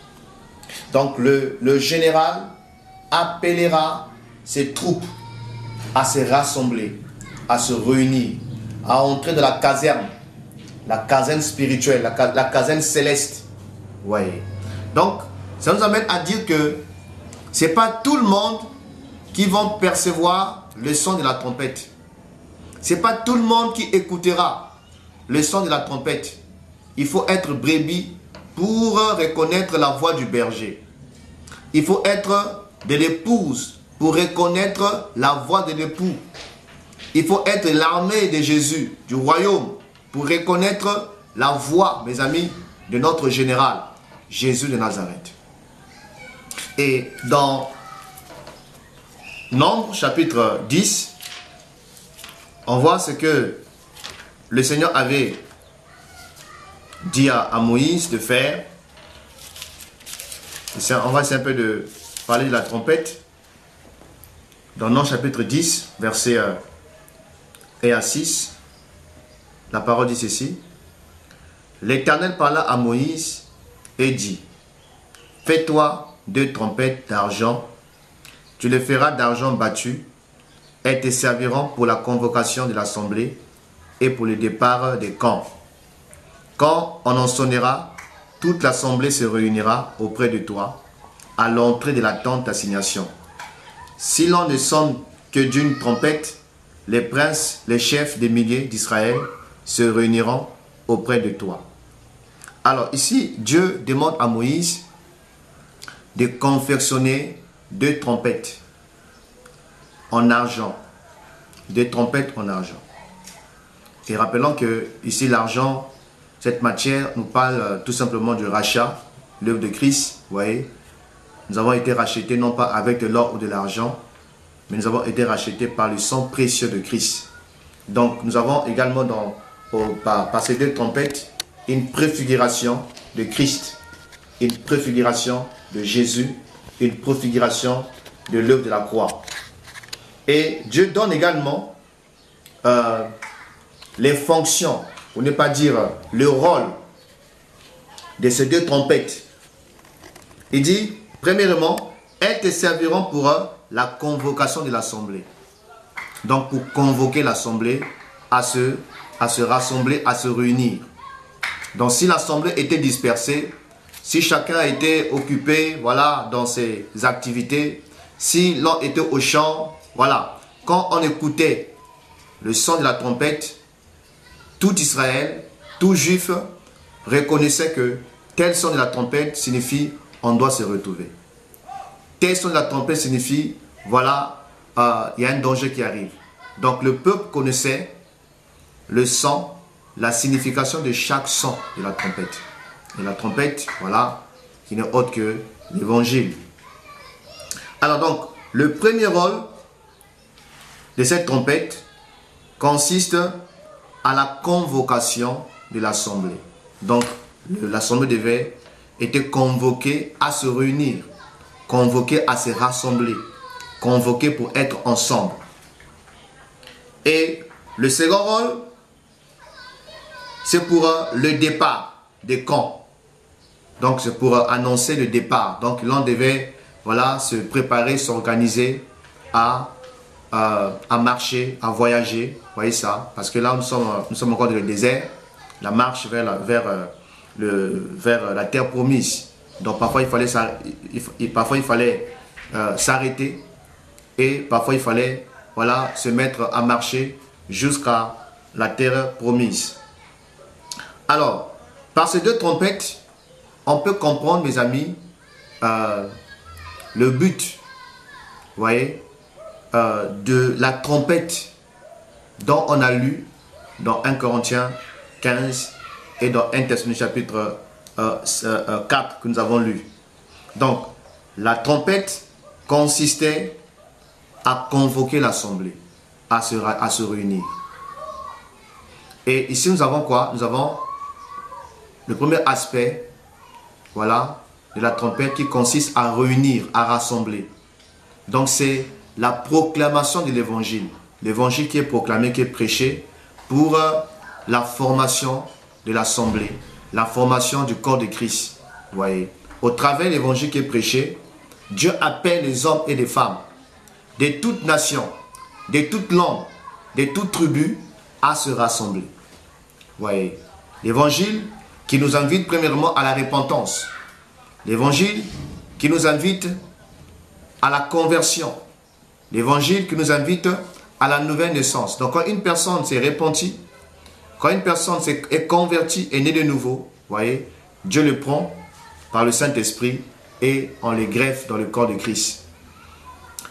Donc le général appellera ses troupes à se rassembler, à se réunir, à entrer dans la caserne spirituelle, la caserne céleste. Vous voyez. Donc, ça nous amène à dire que ce n'est pas tout le monde qui va percevoir le son de la trompette. Ce n'est pas tout le monde qui écoutera le son de la trompette. Il faut être brebis pour reconnaître la voix du berger. Il faut être de l'épouse pour reconnaître la voix de l'époux. Il faut être l'armée de Jésus, du royaume, pour reconnaître la voix, mes amis, de notre général, Jésus de Nazareth. Et dans Nombre, chapitre 10, on voit ce que le Seigneur avait dit à Moïse de faire. On va essayer un peu de parler de la trompette. Dans Nombre, chapitre 10, verset 1 à 6, la parole dit ceci. L'Éternel parla à Moïse et dit, fais-toi 2 trompettes d'argent, tu les feras d'argent battu, elles te serviront pour la convocation de l'assemblée et pour le départ des camps. Quand on en sonnera, toute l'assemblée se réunira auprès de toi, à l'entrée de la tente d'assignation. Si l'on ne sonne que d'une trompette, les princes, les chefs des milliers d'Israël se réuniront auprès de toi. Alors ici, Dieu demande à Moïse de confectionner 2 trompettes en argent. 2 trompettes en argent. Et rappelons que ici l'argent, cette matière nous parle tout simplement du rachat, l'œuvre de Christ. Vous voyez, nous avons été rachetés non pas avec de l'or ou de l'argent, mais nous avons été rachetés par le sang précieux de Christ. Donc nous avons également par ces 2 trompettes une préfiguration de Christ, une préfiguration de Jésus, une préfiguration de l'œuvre de la croix. Et Dieu donne également les fonctions, pour ne pas dire le rôle de ces 2 trompettes. Il dit, premièrement, elles te serviront pour la convocation de l'assemblée. Donc pour convoquer l'assemblée à se rassembler, à se réunir. Donc si l'assemblée était dispersée, si chacun était occupé, voilà, dans ses activités, si l'on était au champ, voilà, quand on écoutait le son de la trompette, tout Israël, tout juif reconnaissait que tel son de la trompette signifie on doit se retrouver. Tel son de la trompette signifie, voilà, il y a un danger qui arrive. Donc le peuple connaissait le son, la signification de chaque son de la trompette. Et la trompette, voilà, qui n'est autre que l'évangile. Alors donc, le premier rôle de cette trompette consiste à la convocation de l'assemblée. Donc, l'assemblée devait être convoquée à se réunir, convoquée à se rassembler, convoquée pour être ensemble. Et le second rôle, c'est pour le départ des camps. Donc, c'est pour annoncer le départ. Donc, l'on devait, voilà, se préparer, s'organiser à marcher, à voyager. Vous voyez ça? Parce que là, nous sommes encore dans le désert. La marche vers la terre promise. Donc, parfois, il fallait s'arrêter. Et parfois, il fallait, voilà, se mettre à marcher jusqu'à la terre promise. Alors, par ces deux trompettes, on peut comprendre, mes amis, le but, vous voyez, de la trompette dont on a lu dans 1 Corinthiens 15 et dans 1 Thessaloniciens chapitre 4 que nous avons lu. Donc, la trompette consistait à convoquer l'assemblée, à se réunir. Et ici, nous avons quoi? Nous avons le premier aspect, voilà, de la trompette qui consiste à réunir, à rassembler. Donc, c'est la proclamation de l'évangile. L'évangile qui est proclamé, qui est prêché pour la formation de l'assemblée, la formation du corps de Christ. Vous voyez, au travers de l'évangile qui est prêché, Dieu appelle les hommes et les femmes de toutes nations, de toutes langues, de toutes tribus à se rassembler. Vous voyez, l'évangile qui nous invite premièrement à la repentance. L'évangile qui nous invite à la conversion. L'évangile qui nous invite à la nouvelle naissance. Donc quand une personne s'est repentie, quand une personne est convertie, est née de nouveau, vous voyez, Dieu le prend par le Saint-Esprit et on le greffe dans le corps de Christ.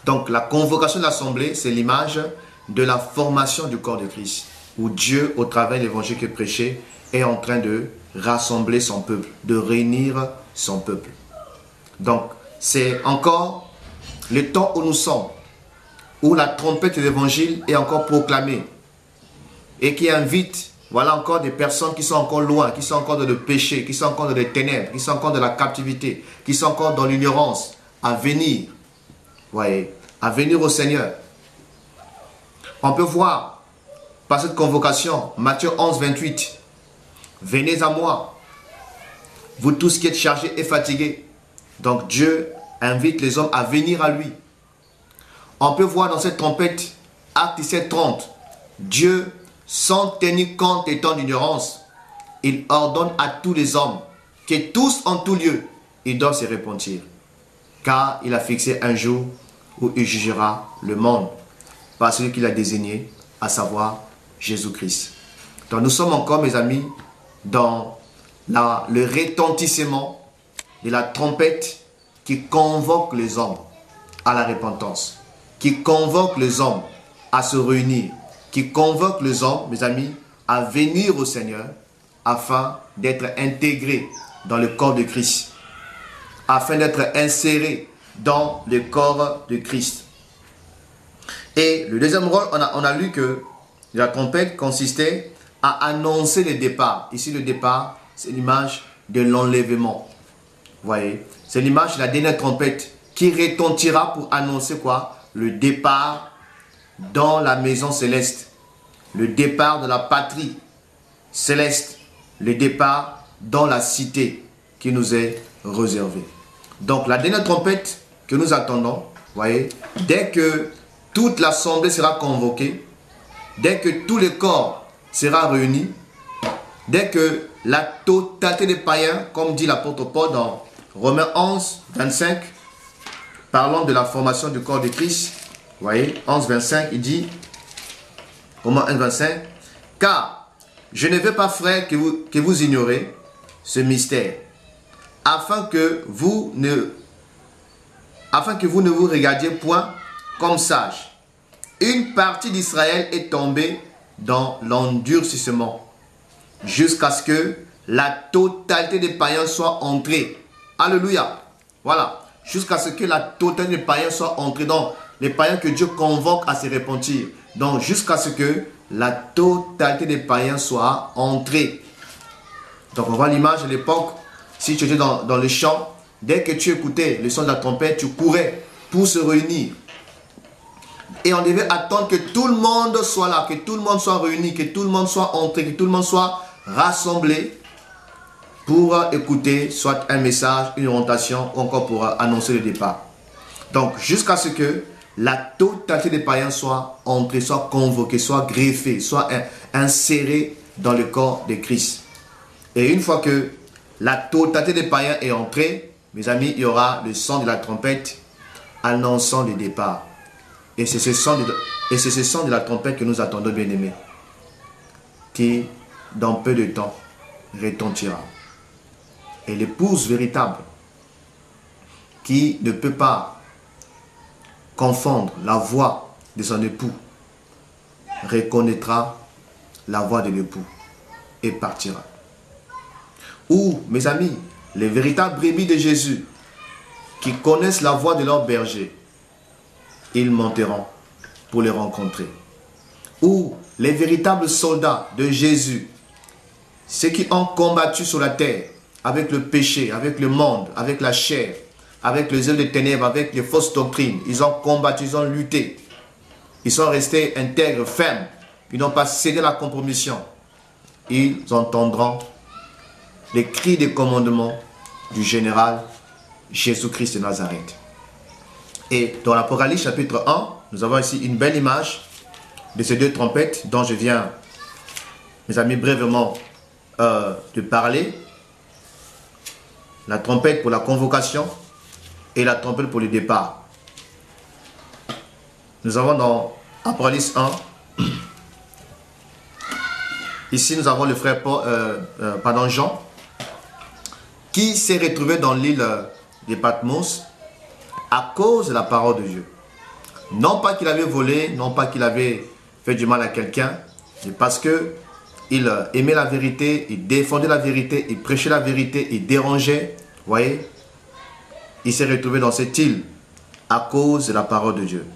Donc la convocation de l'assemblée, c'est l'image de la formation du corps de Christ, où Dieu, au travers de l'évangile qui est prêché, est en train de rassembler son peuple, de réunir son peuple. Donc c'est encore le temps où nous sommes, où la trompette de l'évangile est encore proclamée et qui invite, voilà, encore des personnes qui sont encore loin, qui sont encore dans le péché, qui sont encore dans les ténèbres, qui sont encore dans la captivité, qui sont encore dans l'ignorance, à venir, voyez, à venir au Seigneur. On peut voir par cette convocation, Matthieu 11, 28, « Venez à moi, vous tous qui êtes chargés et fatigués. » Donc Dieu invite les hommes à venir à lui. On peut voir dans cette trompette, Acte 17, 30, Dieu, sans tenir compte des temps d'ignorance, il ordonne à tous les hommes que tous en tout lieu, ils doivent se repentir. Car il a fixé un jour où il jugera le monde par celui qu'il a désigné, à savoir Jésus-Christ. Donc nous sommes encore, mes amis, dans le retentissement de la trompette qui convoque les hommes à la repentance, qui convoque les hommes à se réunir, qui convoque les hommes, mes amis, à venir au Seigneur afin d'être intégrés dans le corps de Christ, afin d'être insérés dans le corps de Christ. Et le deuxième rôle, on a lu que la trompette consistait à annoncer le départ. Ici, le départ, c'est l'image de l'enlèvement. Vous voyez, c'est l'image de la dernière trompette qui retentira pour annoncer quoi? Le départ dans la maison céleste, le départ de la patrie céleste, le départ dans la cité qui nous est réservée. Donc la dernière trompette que nous attendons, vous voyez, dès que toute l'assemblée sera convoquée, dès que tout le corps sera réuni, dès que la totalité des païens, comme dit l'apôtre Paul dans Romains 11, 25, parlant de la formation du corps de Christ, vous voyez, 11, 25, il dit, Romains 11, 25, car je ne veux pas, frères, que vous ignorez ce mystère, afin que vous ne vous regardiez point comme sages. Une partie d'Israël est tombée dans l'endurcissement, jusqu'à ce que la totalité des païens soit entrée. Alléluia. Voilà. Jusqu'à ce que la totalité des païens soit entrée. Donc, les païens que Dieu convoque à se repentir. Donc, jusqu'à ce que la totalité des païens soit entrée. Donc, on voit l'image de l'époque. Si tu étais dans le champ, dès que tu écoutais le son de la trompette, tu courais pour se réunir. Et on devait attendre que tout le monde soit là, que tout le monde soit réuni, que tout le monde soit entré, que tout le monde soit rassemblé pour écouter soit un message, une orientation ou encore pour annoncer le départ. Donc, jusqu'à ce que la totalité des païens soit entrée, soit convoquée, soit greffée, soit insérée dans le corps de Christ. Et une fois que la totalité des païens est entrée, mes amis, il y aura le son de la trompette annonçant le départ. Et c'est ce son de la trompette que nous attendons, bien-aimés, qui, dans peu de temps, retentira. Et l'épouse véritable, qui ne peut pas confondre la voix de son époux, reconnaîtra la voix de l'époux et partira. Ou, mes amis, les véritables brebis de Jésus, qui connaissent la voix de leur berger, ils monteront pour les rencontrer. Ou les véritables soldats de Jésus, ceux qui ont combattu sur la terre avec le péché, avec le monde, avec la chair, avec les œuvres des ténèbres, avec les fausses doctrines. Ils ont combattu, ils ont lutté. Ils sont restés intègres, fermes. Ils n'ont pas cédé à la compromission. Ils entendront les cris de commandement du général Jésus-Christ de Nazareth. Et dans l'Apocalypse chapitre 1, nous avons ici une belle image de ces deux trompettes dont je viens, mes amis, brièvement de parler. La trompette pour la convocation et la trompette pour le départ. Nous avons dans Apocalypse 1, ici nous avons le frère Jean, qui s'est retrouvé dans l'île de Patmos à cause de la parole de Dieu. Non pas qu'il avait volé, non pas qu'il avait fait du mal à quelqu'un, mais parce que il aimait la vérité, il défendait la vérité, il prêchait la vérité, il dérangeait. Vous voyez, il s'est retrouvé dans cette île à cause de la parole de Dieu.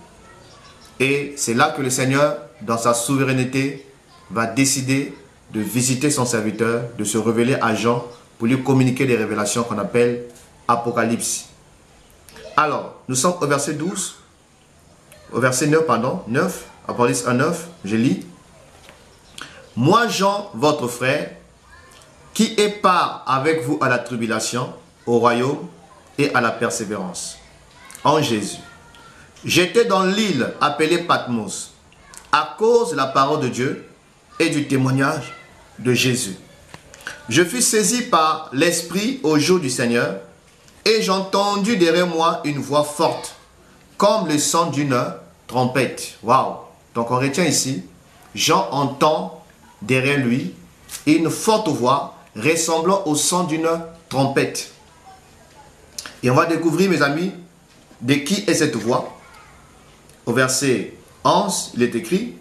Et c'est là que le Seigneur, dans sa souveraineté, va décider de visiter son serviteur, de se révéler à Jean pour lui communiquer des révélations qu'on appelle Apocalypse. Alors, nous sommes au verset 12, au verset 9, pardon, 9, Apocalypse 1, 9, je lis. Moi, Jean, votre frère, qui est part avec vous à la tribulation, au royaume et à la persévérance, en Jésus. J'étais dans l'île appelée Patmos, à cause de la parole de Dieu et du témoignage de Jésus. Je fus saisi par l'Esprit au jour du Seigneur, et j'entendis derrière moi une voix forte, comme le son d'une trompette. Waouh! Donc on retient ici, Jean entend derrière lui une forte voix ressemblant au son d'une trompette. Et on va découvrir, mes amis, de qui est cette voix. Au verset 11, il est écrit,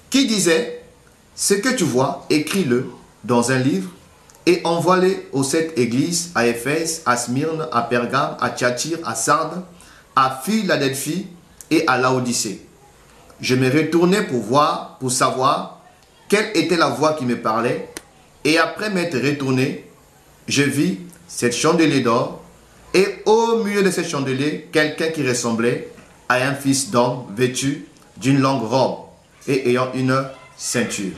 qui disait, ce que tu vois, écris-le dans un livre et envoie-le aux 7 églises, à Éphèse, à Smyrne, à Pergame, à Thyatire, à Sardes, à Philadelphie et à Laodicée. Je me retournai pour savoir quelle était la voix qui me parlait, et après m'être retourné, je vis cette chandelier d'or, et au milieu de cette chandelier, quelqu'un qui ressemblait à un fils d'homme vêtu d'une longue robe et ayant une ceinture.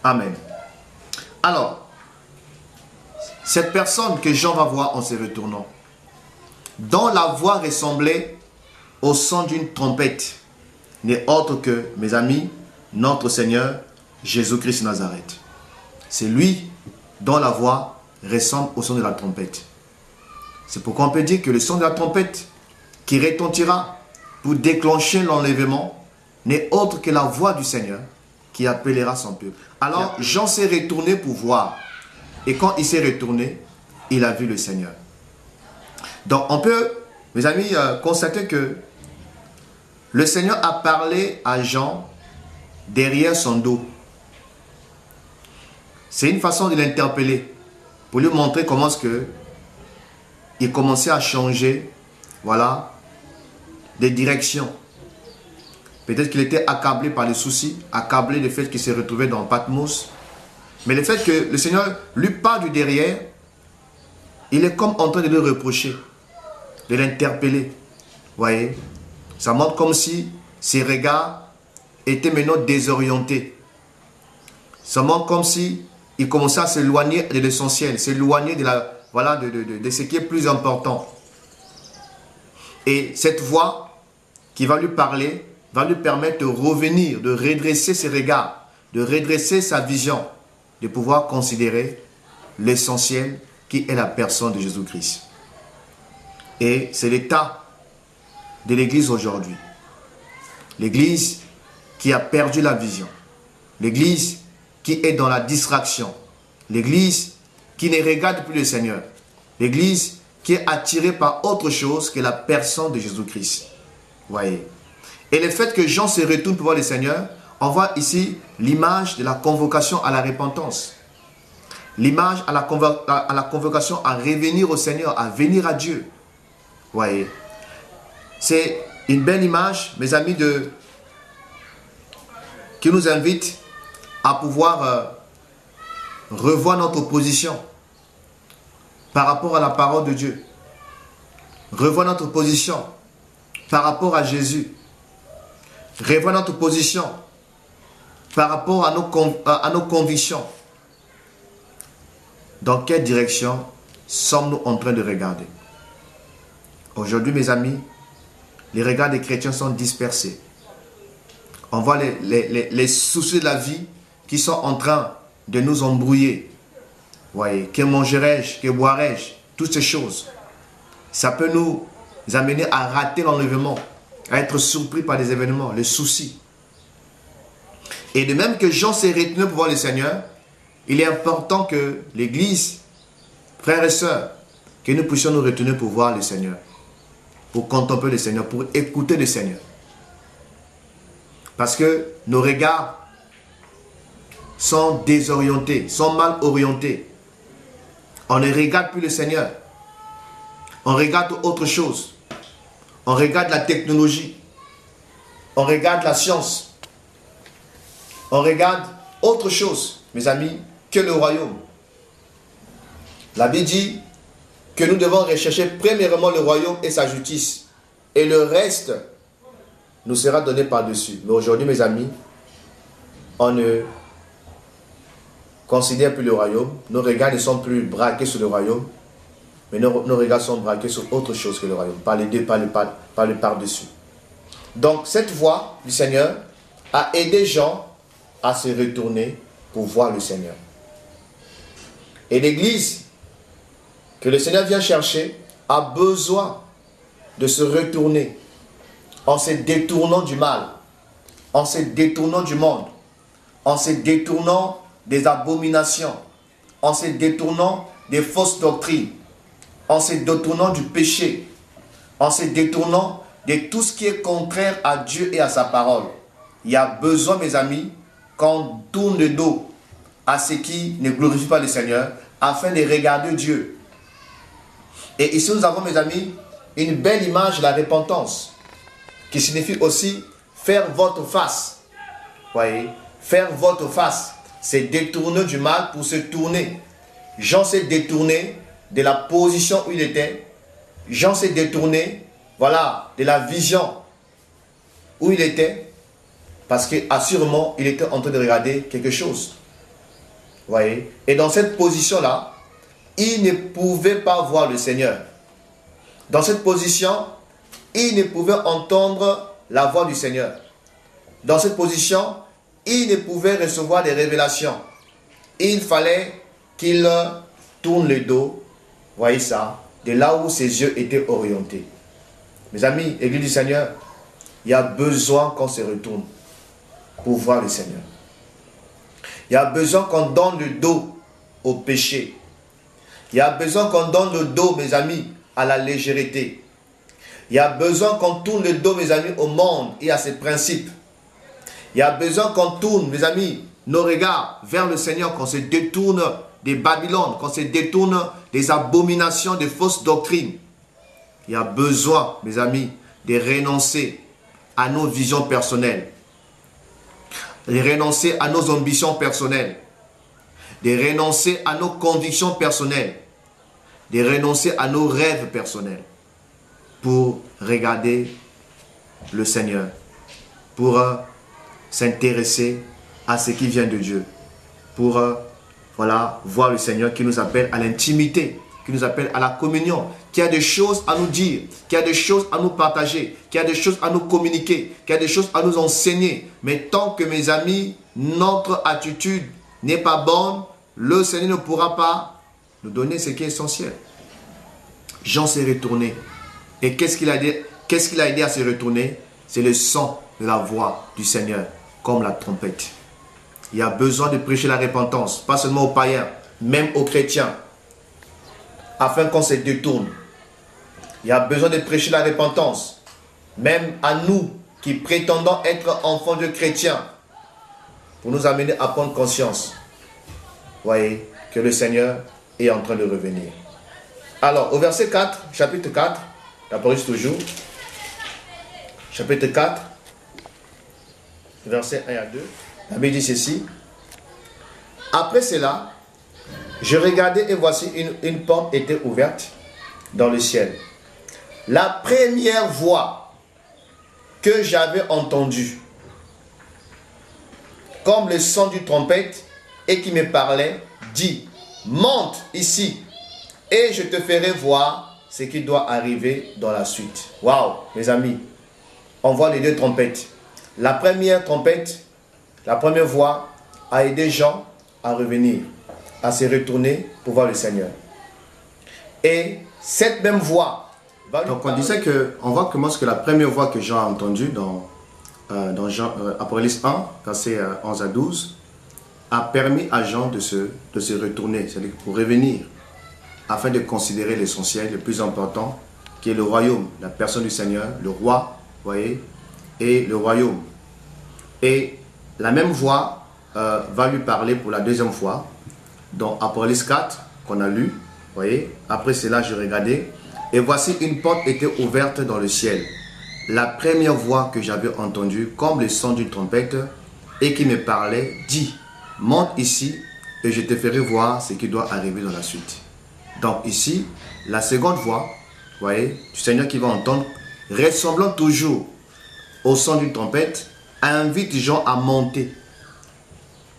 Amen. Alors, cette personne que Jean va voir en se retournant, dont la voix ressemblait au son d'une trompette n'est autre que, mes amis, notre Seigneur Jésus-Christ de Nazareth. C'est lui dont la voix ressemble au son de la trompette. C'est pourquoi on peut dire que le son de la trompette qui retentira pour déclencher l'enlèvement n'est autre que la voix du Seigneur qui appellera son peuple. Alors Jean s'est retourné pour voir. Et quand il s'est retourné, il a vu le Seigneur. Donc on peut, mes amis, constater que le Seigneur a parlé à Jean derrière son dos. C'est une façon de l'interpeller pour lui montrer comment est-ce que il commençait à changer, voilà, de direction. Peut-être qu'il était accablé par les soucis, accablé du fait qu'il s'est retrouvé dans Patmos. Mais le fait que le Seigneur lui parle du derrière, il est comme en train de le reprocher, de l'interpeller. Vous voyez, ça montre comme si ses regards étaient maintenant désorientés. Ça montre comme si il commençait à s'éloigner de l'essentiel, s'éloigner de, voilà, de ce qui est plus important. Et cette voix qui va lui parler va lui permettre de revenir, de redresser ses regards, de redresser sa vision, de pouvoir considérer l'essentiel qui est la personne de Jésus-Christ. Et c'est l'état de l'Église aujourd'hui. L'Église qui a perdu la vision. L'Église qui est dans la distraction. L'Église qui ne regarde plus le Seigneur. L'Église qui est attirée par autre chose que la personne de Jésus-Christ. Voyez. Et le fait que Jean se retourne pour voir le Seigneur, on voit ici l'image de la convocation à la repentance. L'image à la convocation à revenir au Seigneur, à venir à Dieu. Voyez. C'est une belle image, mes amis, qui nous invite à pouvoir revoir notre position par rapport à la parole de Dieu. Revoir notre position par rapport à Jésus. Revoir notre position par rapport à nos convictions. Dans quelle direction sommes-nous en train de regarder? Aujourd'hui, mes amis, les regards des chrétiens sont dispersés. On voit les soucis de la vie qui sont en train de nous embrouiller. Voyez, que mangerai-je, que boirai-je, toutes ces choses. Ça peut nous amener à rater l'enlèvement, à être surpris par des événements, les soucis. Et de même que Jean s'est retenu pour voir le Seigneur, il est important que l'Église, frères et sœurs, que nous puissions nous retenir pour voir le Seigneur, pour contempler le Seigneur, pour écouter le Seigneur. Parce que nos regards sont désorientés, sont mal orientés. On ne regarde plus le Seigneur. On regarde autre chose. On regarde la technologie. On regarde la science. On regarde autre chose, mes amis, que le royaume. La Bible dit que nous devons rechercher premièrement le royaume et sa justice. Et le reste nous sera donné par-dessus. Mais aujourd'hui, mes amis, on ne considère plus le royaume. Nos regards ne sont plus braqués sur le royaume. Mais nos regards sont braqués sur autre chose que le royaume. Par les deux, par le par-dessus. Donc, cette voix du Seigneur a aidé Jean à se retourner pour voir le Seigneur. Et l'Église que le Seigneur vient chercher a besoin de se retourner en se détournant du mal, en se détournant du monde, en se détournant des abominations, en se détournant des fausses doctrines, en se détournant du péché, en se détournant de tout ce qui est contraire à Dieu et à sa parole. Il y a besoin, mes amis, qu'on tourne le dos à ce qui ne glorifie pas le Seigneur, afin de regarder Dieu. Et ici, nous avons, mes amis, une belle image de la repentance, qui signifie aussi faire votre face. Voyez, faire votre face, c'est détourner du mal pour se tourner. Jean s'est détourné de la position où il était. Jean s'est détourné, voilà, de la vision où il était, parce qu'assurément, il était en train de regarder quelque chose. Voyez, et dans cette position-là, il ne pouvait pas voir le Seigneur. Dans cette position, il ne pouvait entendre la voix du Seigneur. Dans cette position, il ne pouvait recevoir des révélations. Il fallait qu'il tourne le dos, voyez ça, de là où ses yeux étaient orientés. Mes amis, Église du Seigneur, il y a besoin qu'on se retourne pour voir le Seigneur. Il y a besoin qu'on donne le dos au péché. Il y a besoin qu'on donne le dos, mes amis, à la légèreté. Il y a besoin qu'on tourne le dos, mes amis, au monde et à ses principes. Il y a besoin qu'on tourne, mes amis, nos regards vers le Seigneur, qu'on se détourne des Babylone, qu'on se détourne des abominations, des fausses doctrines. Il y a besoin, mes amis, de renoncer à nos visions personnelles, de renoncer à nos ambitions personnelles, de renoncer à nos convictions personnelles, de renoncer à nos rêves personnels pour regarder le Seigneur, pour s'intéresser à ce qui vient de Dieu, pour voilà, voir le Seigneur qui nous appelle à l'intimité, qui nous appelle à la communion, qui a des choses à nous dire, qui a des choses à nous partager, qui a des choses à nous communiquer, qui a des choses à nous enseigner. Mais tant que, mes amis, notre attitude n'est pas bonne, le Seigneur ne pourra pas nous donner ce qui est essentiel. Jean s'est retourné. Et qu'est-ce qu'il a aidé à se retourner? C'est le son de la voix du Seigneur, comme la trompette. Il y a besoin de prêcher la repentance, pas seulement aux païens, même aux chrétiens, afin qu'on se détourne. Il y a besoin de prêcher la repentance, même à nous qui prétendons être enfants de chrétiens, pour nous amener à prendre conscience. Voyez que le Seigneur est en train de revenir. Alors, au verset 4, chapitre 4, d'Apocalypse toujours, chapitre 4, versets 1 à 2, la Bible dit ceci. Après cela, je regardais et voici une porte était ouverte dans le ciel. La première voix que j'avais entendue, comme le son d'une trompette, et qui me parlait, dit, monte ici, et je te ferai voir ce qui doit arriver dans la suite. Waouh, mes amis, on voit les deux trompettes. La première trompette, la première voix a aidé Jean à revenir, à se retourner pour voir le Seigneur. Et cette même voix va lui parler. On disait qu'on voit comment est-ce que la première voix que Jean a entendue dans Apocalypse 1, versets 11 à 12, a permis à Jean de se retourner, c'est-à-dire pour revenir, afin de considérer l'essentiel, le plus important, qui est le royaume, la personne du Seigneur, le roi, voyez, et le royaume. Et la même voix va lui parler pour la deuxième fois, dans Apocalypse 4, qu'on a lu, voyez. Après cela, je regardais, et voici une porte était ouverte dans le ciel. La première voix que j'avais entendue, comme le son d'une trompette, et qui me parlait, dit, monte ici, et je te ferai voir ce qui doit arriver dans la suite. Donc ici, la seconde voix, voyez, du Seigneur qui va entendre, ressemblant toujours au son d'une trompette, invite Jean à monter.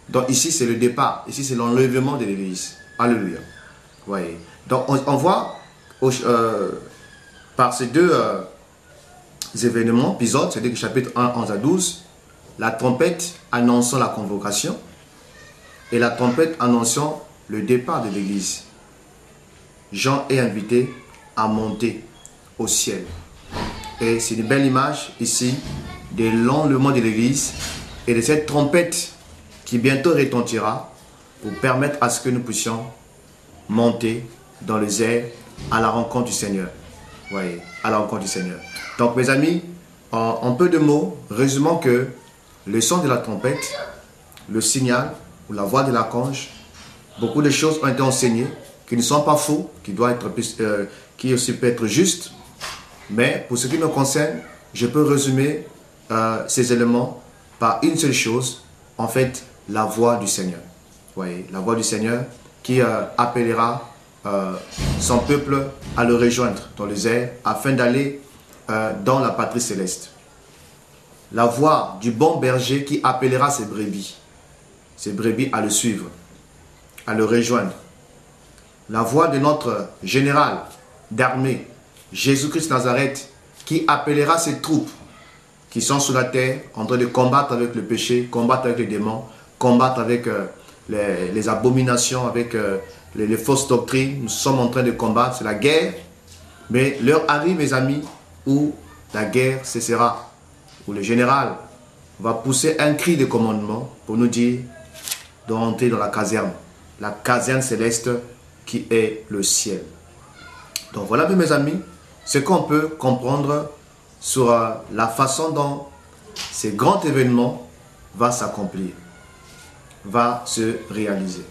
Donc ici, c'est le départ. Ici, c'est l'enlèvement de l'Église. Alléluia. Voyez. Donc on voit par ces deux événements, épisodes, c'est-à-dire que chapitre 1, 11 à 12, la trompette annonçant la convocation et la trompette annonçant le départ de l'Église. Jean est invité à monter au ciel. Et c'est une belle image ici de l'enlèvement de l'Église et de cette trompette qui bientôt retentira pour permettre à ce que nous puissions monter dans les airs à la rencontre du Seigneur. Voyez, à la rencontre du Seigneur. Donc mes amis, en peu de mots, résumons que le son de la trompette, le signal ou la voix de l'archange, beaucoup de choses ont été enseignées qui ne sont pas faux, qui aussi peut être justes. Mais pour ce qui me concerne, je peux résumer ces éléments par une seule chose, en fait, la voix du Seigneur. Voyez, la voix du Seigneur qui appellera son peuple à le rejoindre dans les airs afin d'aller dans la patrie céleste. La voix du bon berger qui appellera ses brebis à le suivre, à le rejoindre. La voix de notre général d'armée, Jésus-Christ Nazareth, qui appellera ses troupes qui sont sur la terre en train de combattre avec le péché, combattre avec les démons, combattre avec les abominations, avec les fausses doctrines. Nous sommes en train de combattre, c'est la guerre. Mais l'heure arrive, mes amis, où la guerre cessera, où le général va pousser un cri de commandement pour nous dire d'entrer dans la caserne céleste qui est le ciel. Donc voilà, mes amis, ce qu'on peut comprendre sur la façon dont ces grands événements vont s'accomplir, va se réaliser.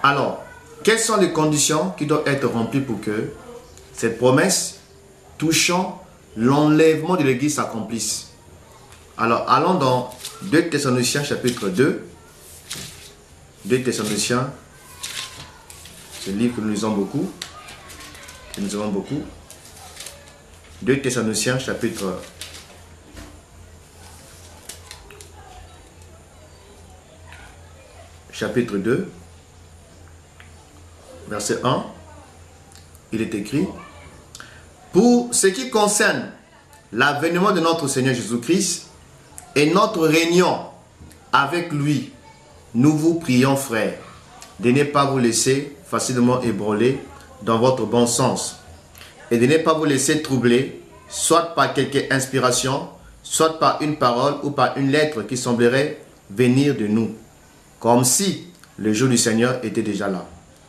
Alors, quelles sont les conditions qui doivent être remplies pour que cette promesse touchant l'enlèvement de l'Église s'accomplisse? Alors, allons dans 2 Thessaloniciens chapitre 2. 2 Thessaloniciens, c'est le livre que nous lisons beaucoup. 2 Thessaloniciens chapitre 2, verset 1, il est écrit: pour ce qui concerne l'avènement de notre Seigneur Jésus-Christ et notre réunion avec lui, nous vous prions, frères, de ne pas vous laisser facilement ébranler dans votre bon sens et de ne pas vous laisser troubler, soit par quelque inspiration, soit par une parole ou par une lettre qui semblerait venir de nous, comme si le jour du Seigneur était déjà là.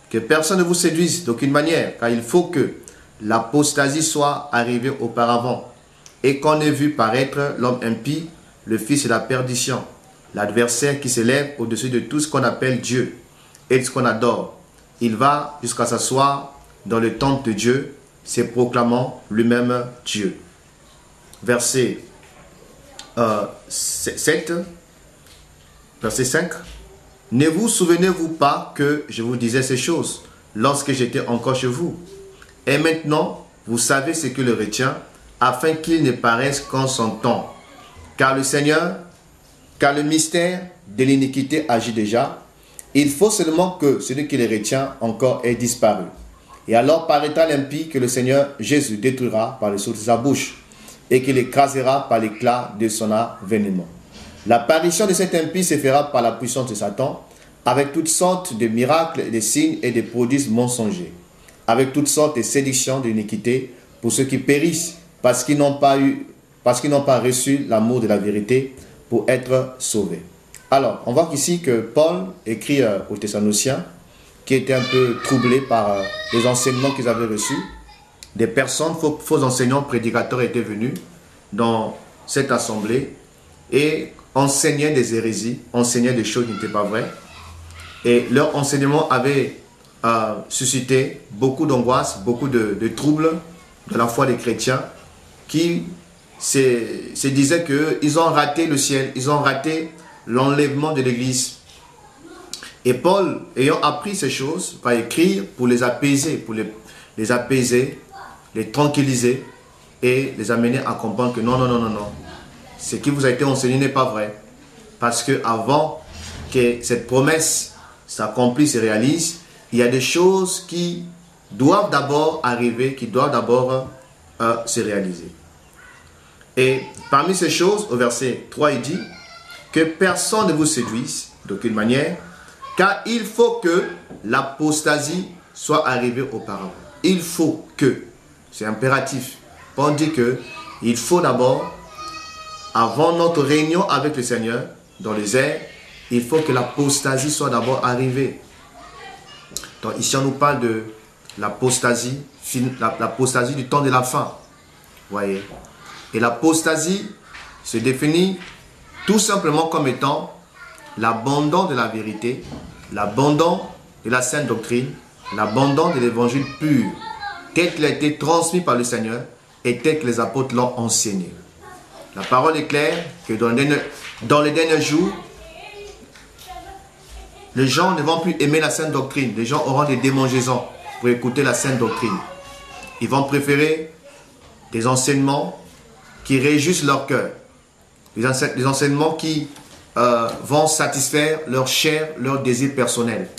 Que personne ne vous séduise d'aucune manière, car il faut que l'apostasie soit arrivée auparavant et qu'on ait vu paraître l'homme impie, le fils de la perdition, l'adversaire qui s'élève au-dessus de tout ce qu'on appelle Dieu et de ce qu'on adore. Il va jusqu'à s'asseoir dans le temple de Dieu, se proclamant lui-même Dieu. Verset 7, verset 5. Ne vous souvenez-vous pas que je vous disais ces choses lorsque j'étais encore chez vous? Et maintenant, vous savez ce que le retient, afin qu'il ne paraisse qu'en son temps. Car le mystère de l'iniquité agit déjà. Il faut seulement que celui qui les retient encore ait disparu. Et alors paraîtra l'impie que le Seigneur Jésus détruira par le souffle de sa bouche et qu'il écrasera par l'éclat de son avènement. L'apparition de cet impie se fera par la puissance de Satan, avec toutes sortes de miracles, de signes et de prodiges mensongers, avec toutes sortes de séductions de l'iniquité pour ceux qui périssent, parce qu'ils n'ont pas reçu l'amour de la vérité pour être sauvés. Alors, on voit ici que Paul écrit aux Thessaloniciens, qui étaient un peu troublés par les enseignements qu'ils avaient reçus. Des personnes, faux enseignants, prédicateurs étaient venus dans cette assemblée et enseignaient des hérésies, enseignaient des choses qui n'étaient pas vraies. Et leur enseignement avait suscité beaucoup d'angoisse, beaucoup de troubles de la foi des chrétiens qui se disaient qu'ils ont raté le ciel, ils ont raté l'enlèvement de l'Église. Et Paul, ayant appris ces choses, va écrire pour les apaiser, les tranquilliser et les amener à comprendre que non. Ce qui vous a été enseigné n'est pas vrai. Parce que avant que cette promesse s'accomplisse et réalise, il y a des choses qui doivent d'abord arriver, qui doivent d'abord se réaliser. Et parmi ces choses, au verset 3, il dit que personne ne vous séduise d'aucune manière, car il faut que l'apostasie soit arrivée auparavant. Il faut que, c'est impératif. On dit que il faut d'abord, avant notre réunion avec le Seigneur, dans les airs, il faut que l'apostasie soit d'abord arrivée. Donc ici on nous parle de l'apostasie du temps de la fin. Voyez. Et l'apostasie se définit tout simplement comme étant l'abandon de la vérité, l'abandon de la sainte doctrine, l'abandon de l'évangile pur, tel qu'il a été transmis par le Seigneur et tel que les apôtres l'ont enseigné. La parole est claire que dans les derniers jours, les gens ne vont plus aimer la sainte doctrine. Les gens auront des démangeaisons pour écouter la sainte doctrine. Ils vont préférer des enseignements qui réjouissent leur cœur, des enseignements qui vont satisfaire leur chair, leur désir personnel.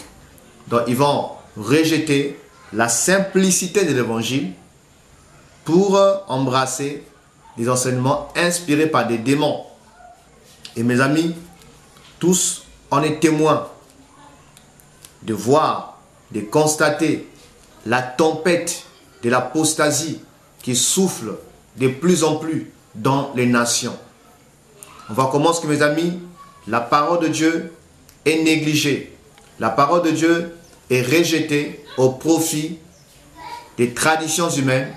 Donc ils vont rejeter la simplicité de l'évangile pour embrasser des enseignements inspirés par des démons. Et mes amis, tous, on est témoins de voir, de constater la tempête de l'apostasie qui souffle de plus en plus dans les nations. On va commencer que mes amis, la parole de Dieu est négligée. La parole de Dieu est rejetée au profit des traditions humaines,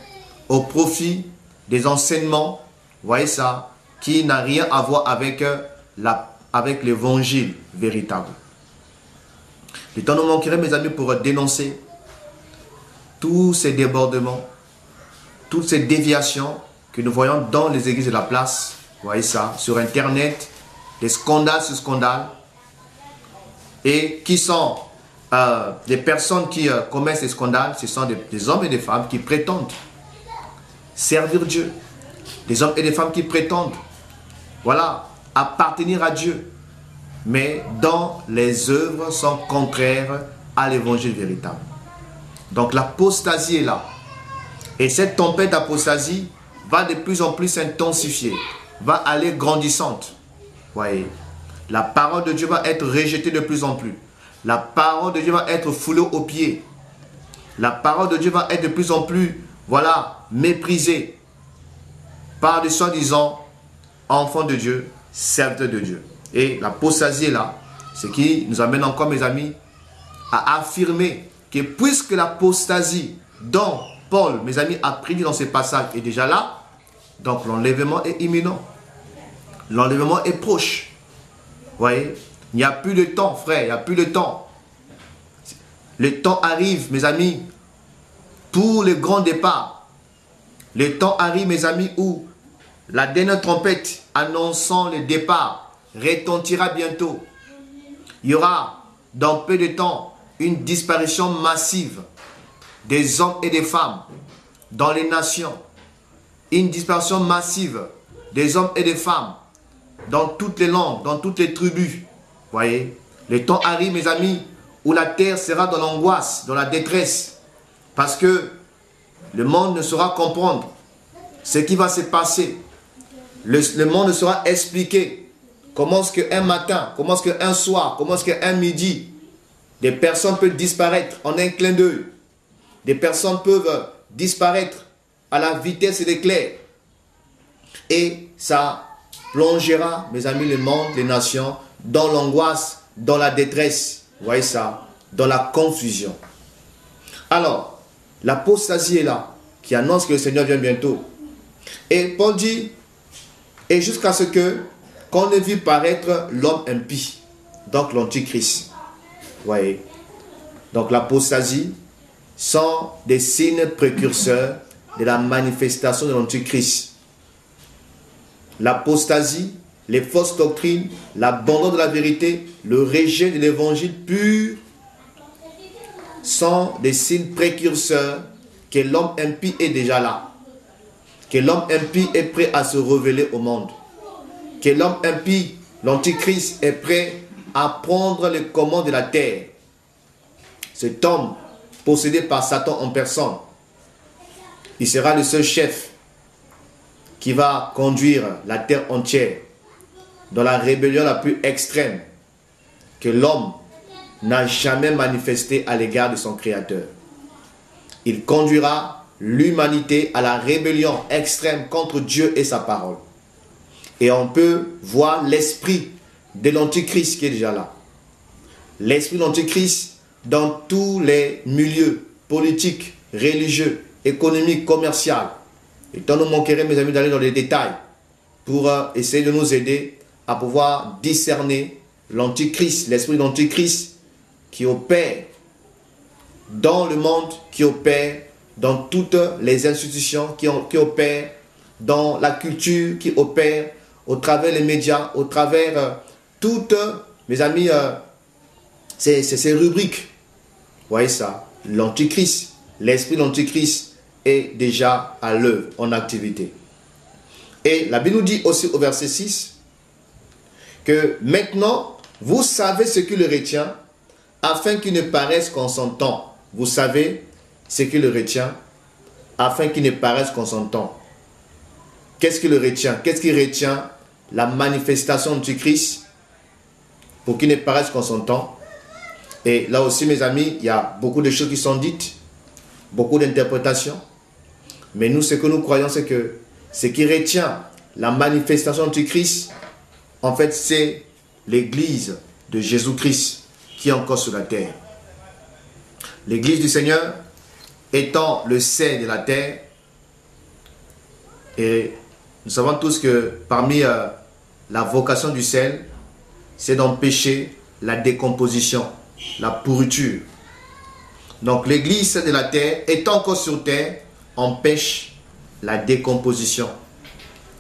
au profit des enseignements, vous voyez ça, qui n'a rien à voir avec l'évangile véritable. Le temps nous manquerait, mes amis, pour dénoncer tous ces débordements, toutes ces déviations que nous voyons dans les églises de la place, vous voyez ça, sur Internet, des scandales sur scandales, et qui sont des personnes qui commettent ces scandales, ce sont des hommes et des femmes qui prétendent servir Dieu, des hommes et des femmes qui prétendent, voilà, appartenir à Dieu, mais dont les œuvres sont contraires à l'évangile véritable. Donc l'apostasie est là. Et cette tempête d'apostasie va de plus en plus s'intensifier, va aller grandissante. Voyez, la parole de Dieu va être rejetée de plus en plus. La parole de Dieu va être foulée aux pieds. La parole de Dieu va être de plus en plus, voilà, méprisée par des soi-disant enfants de Dieu, serviteurs de Dieu. Et l'apostasie est là, ce qui nous amène encore, mes amis, à affirmer que puisque l'apostasie dont Paul, mes amis, a prédit dans ces passages est déjà là, donc l'enlèvement est imminent. L'enlèvement est proche. Vous voyez, il n'y a plus de temps, frère, il n'y a plus de temps. Le temps arrive, mes amis, pour le grand départ. Le temps arrive, mes amis, où la dernière trompette annonçant le départ retentira bientôt. Il y aura, dans peu de temps, une disparition massive des hommes et des femmes dans les nations. Une disparition massive des hommes et des femmes dans toutes les langues, dans toutes les tribus. Voyez, le temps arrive, mes amis, où la terre sera dans l'angoisse, dans la détresse, parce que le monde ne saura comprendre ce qui va se passer. Le monde ne saura expliquer comment est-ce qu'un matin, comment est-ce qu'un soir, comment est-ce qu'un midi, des personnes peuvent disparaître en un clin d'œil. Des personnes peuvent disparaître à la vitesse de l'éclair. Et ça plongera, mes amis, le monde, les nations, dans l'angoisse, dans la détresse. Vous voyez ça? Dans la confusion. Alors, l'apostasie est là, qui annonce que le Seigneur vient bientôt. Et Paul dit, et jusqu'à ce que qu'on ait vu paraître l'homme impie, donc l'antichrist. Vous voyez? Donc l'apostasie sont des signes précurseurs de la manifestation de l'antichrist. L'apostasie, les fausses doctrines, l'abandon de la vérité, le rejet de l'évangile pur sont des signes précurseurs que l'homme impie est déjà là. Que l'homme impie est prêt à se révéler au monde. Que l'homme impie, l'antichrist, est prêt à prendre les commandes de la terre. Cet homme, possédé par Satan en personne, il sera le seul chef qui va conduire la terre entière dans la rébellion la plus extrême que l'homme n'a jamais manifestée à l'égard de son Créateur. Il conduira l'humanité à la rébellion extrême contre Dieu et sa parole. Et on peut voir l'esprit de l'antichrist qui est déjà là. L'esprit de l'antichrist dans tous les milieux politiques, religieux, économiques, commerciaux. Et tant nous manquerait, mes amis, d'aller dans les détails pour essayer de nous aider à pouvoir discerner l'antichrist, l'esprit de l'antichrist qui opère dans le monde, qui opère dans toutes les institutions, qui opère dans la culture, qui opère au travers des médias, au travers toutes, mes amis, ces rubriques. Vous voyez ça? L'antichrist, l'esprit de l'antichrist est déjà à l'œuvre, en activité. Et la Bible nous dit aussi au verset 6 que maintenant, vous savez ce qui le retient, afin qu'il ne paraisse qu'en son temps. Vous savez ce qui le retient, afin qu'il ne paraisse qu'en son temps. Qu'est-ce qui le retient? Qu'est-ce qui retient la manifestation du Christ pour qu'il ne paraisse qu'en son temps? Et là aussi, mes amis, il y a beaucoup de choses qui sont dites, beaucoup d'interprétations. Mais nous, ce que nous croyons, c'est que ce qui retient la manifestation du Christ, en fait, c'est l'Église de Jésus-Christ qui est encore sur la terre. L'Église du Seigneur étant le sel de la terre. Et nous savons tous que parmi la vocation du sel, c'est d'empêcher la décomposition, la pourriture. Donc l'Église de la terre, étant encore sur terre, empêche la décomposition.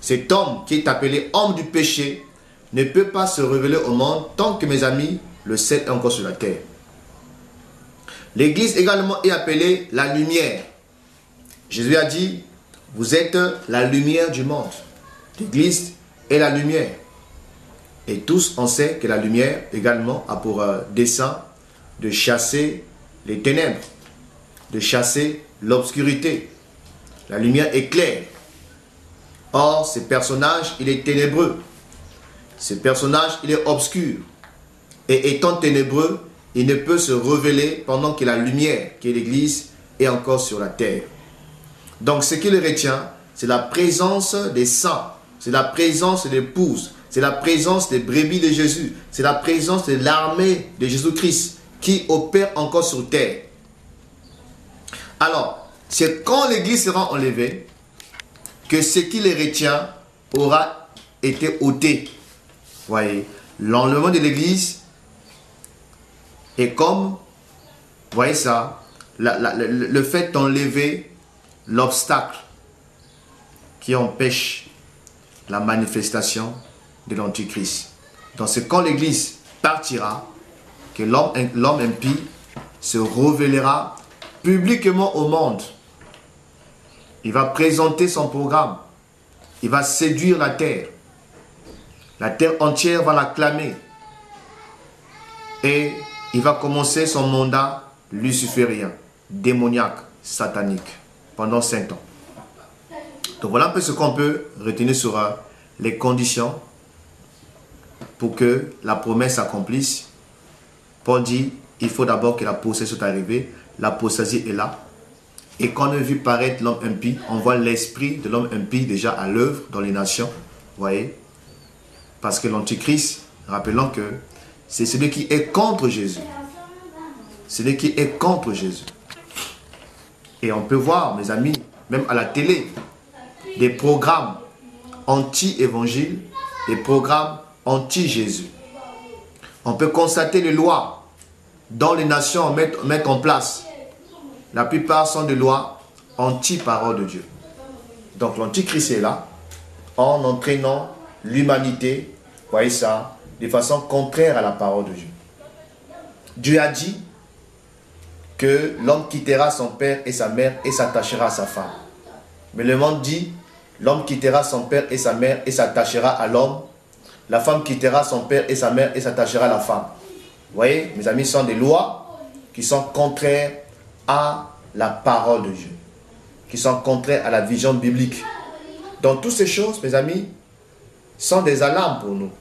Cet homme qui est appelé homme du péché ne peut pas se révéler au monde tant que, mes amis, le sel est encore sur la terre. L'Église également est appelée la lumière. Jésus a dit, vous êtes la lumière du monde. L'Église est la lumière. Et tous, on sait que la lumière également a pour dessein de chasser les ténèbres, de chasser l'obscurité. La lumière éclaire. Or, ce personnage, il est ténébreux. Ce personnage, il est obscur. Et étant ténébreux, il ne peut se révéler pendant que la lumière, qui est l'Église, est encore sur la terre. Donc, ce qui le retient, c'est la présence des saints, c'est la présence des épouses, c'est la présence des brebis de Jésus, c'est la présence de l'armée de Jésus-Christ qui opère encore sur terre. Alors, c'est quand l'Église sera enlevée que ce qui les retient aura été ôté. Voyez, l'enlèvement de l'Église est comme, voyez ça, le fait d'enlever l'obstacle qui empêche la manifestation de l'Antichrist. Donc c'est quand l'Église partira que l'homme impie se révélera publiquement au monde. Il va présenter son programme. Il va séduire la terre. La terre entière va l'acclamer. Et il va commencer son mandat luciférien, démoniaque, satanique, pendant 5 ans. Donc voilà un peu ce qu'on peut retenir sur les conditions pour que la promesse s'accomplisse. Paul dit, il faut d'abord que l'apostasie soit arrivée. L'apostasie est là. Et quand on a vu paraître l'homme impie, on voit l'esprit de l'homme impie déjà à l'œuvre dans les nations. Voyez? Parce que l'Antichrist, rappelons que c'est celui qui est contre Jésus. Celui qui est contre Jésus. Et on peut voir, mes amis, même à la télé, des programmes anti-évangile, des programmes anti-Jésus. On peut constater les lois dont les nations mettent en place. La plupart sont des lois anti-parole de Dieu. Donc l'Antichrist est là, en entraînant l'humanité, voyez ça, de façon contraire à la parole de Dieu. Dieu a dit que l'homme quittera son père et sa mère et s'attachera à sa femme. Mais le monde dit, l'homme quittera son père et sa mère et s'attachera à l'homme. La femme quittera son père et sa mère et s'attachera à la femme. Vous voyez, mes amis, ce sont des lois qui sont contraires à la parole de Dieu, qui sont contraires à la vision biblique. Donc toutes ces choses, mes amis, sont des alarmes pour nous,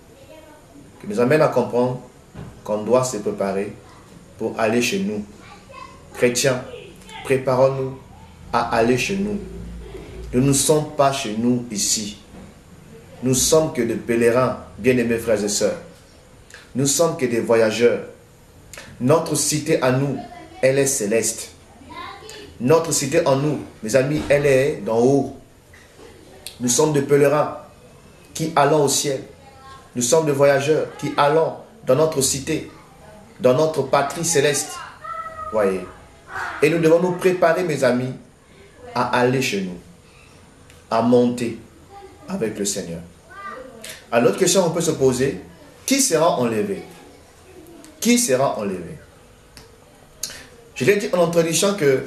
qui nous amènent à comprendre qu'on doit se préparer pour aller chez nous. Chrétiens, préparons-nous à aller chez nous. Nous ne sommes pas chez nous ici. Nous sommes que des pèlerins, bien-aimés frères et sœurs. Nous sommes que des voyageurs. Notre cité à nous, elle est céleste. Notre cité en nous, mes amis, elle est d'en haut. Nous sommes des pèlerins qui allons au ciel. Nous sommes des voyageurs qui allons dans notre cité, dans notre patrie céleste. Voyez. Et nous devons nous préparer, mes amis, à aller chez nous, à monter avec le Seigneur. À l'autre question, on peut se poser, qui sera enlevé? Qui sera enlevé? Je l'ai dit en introduction que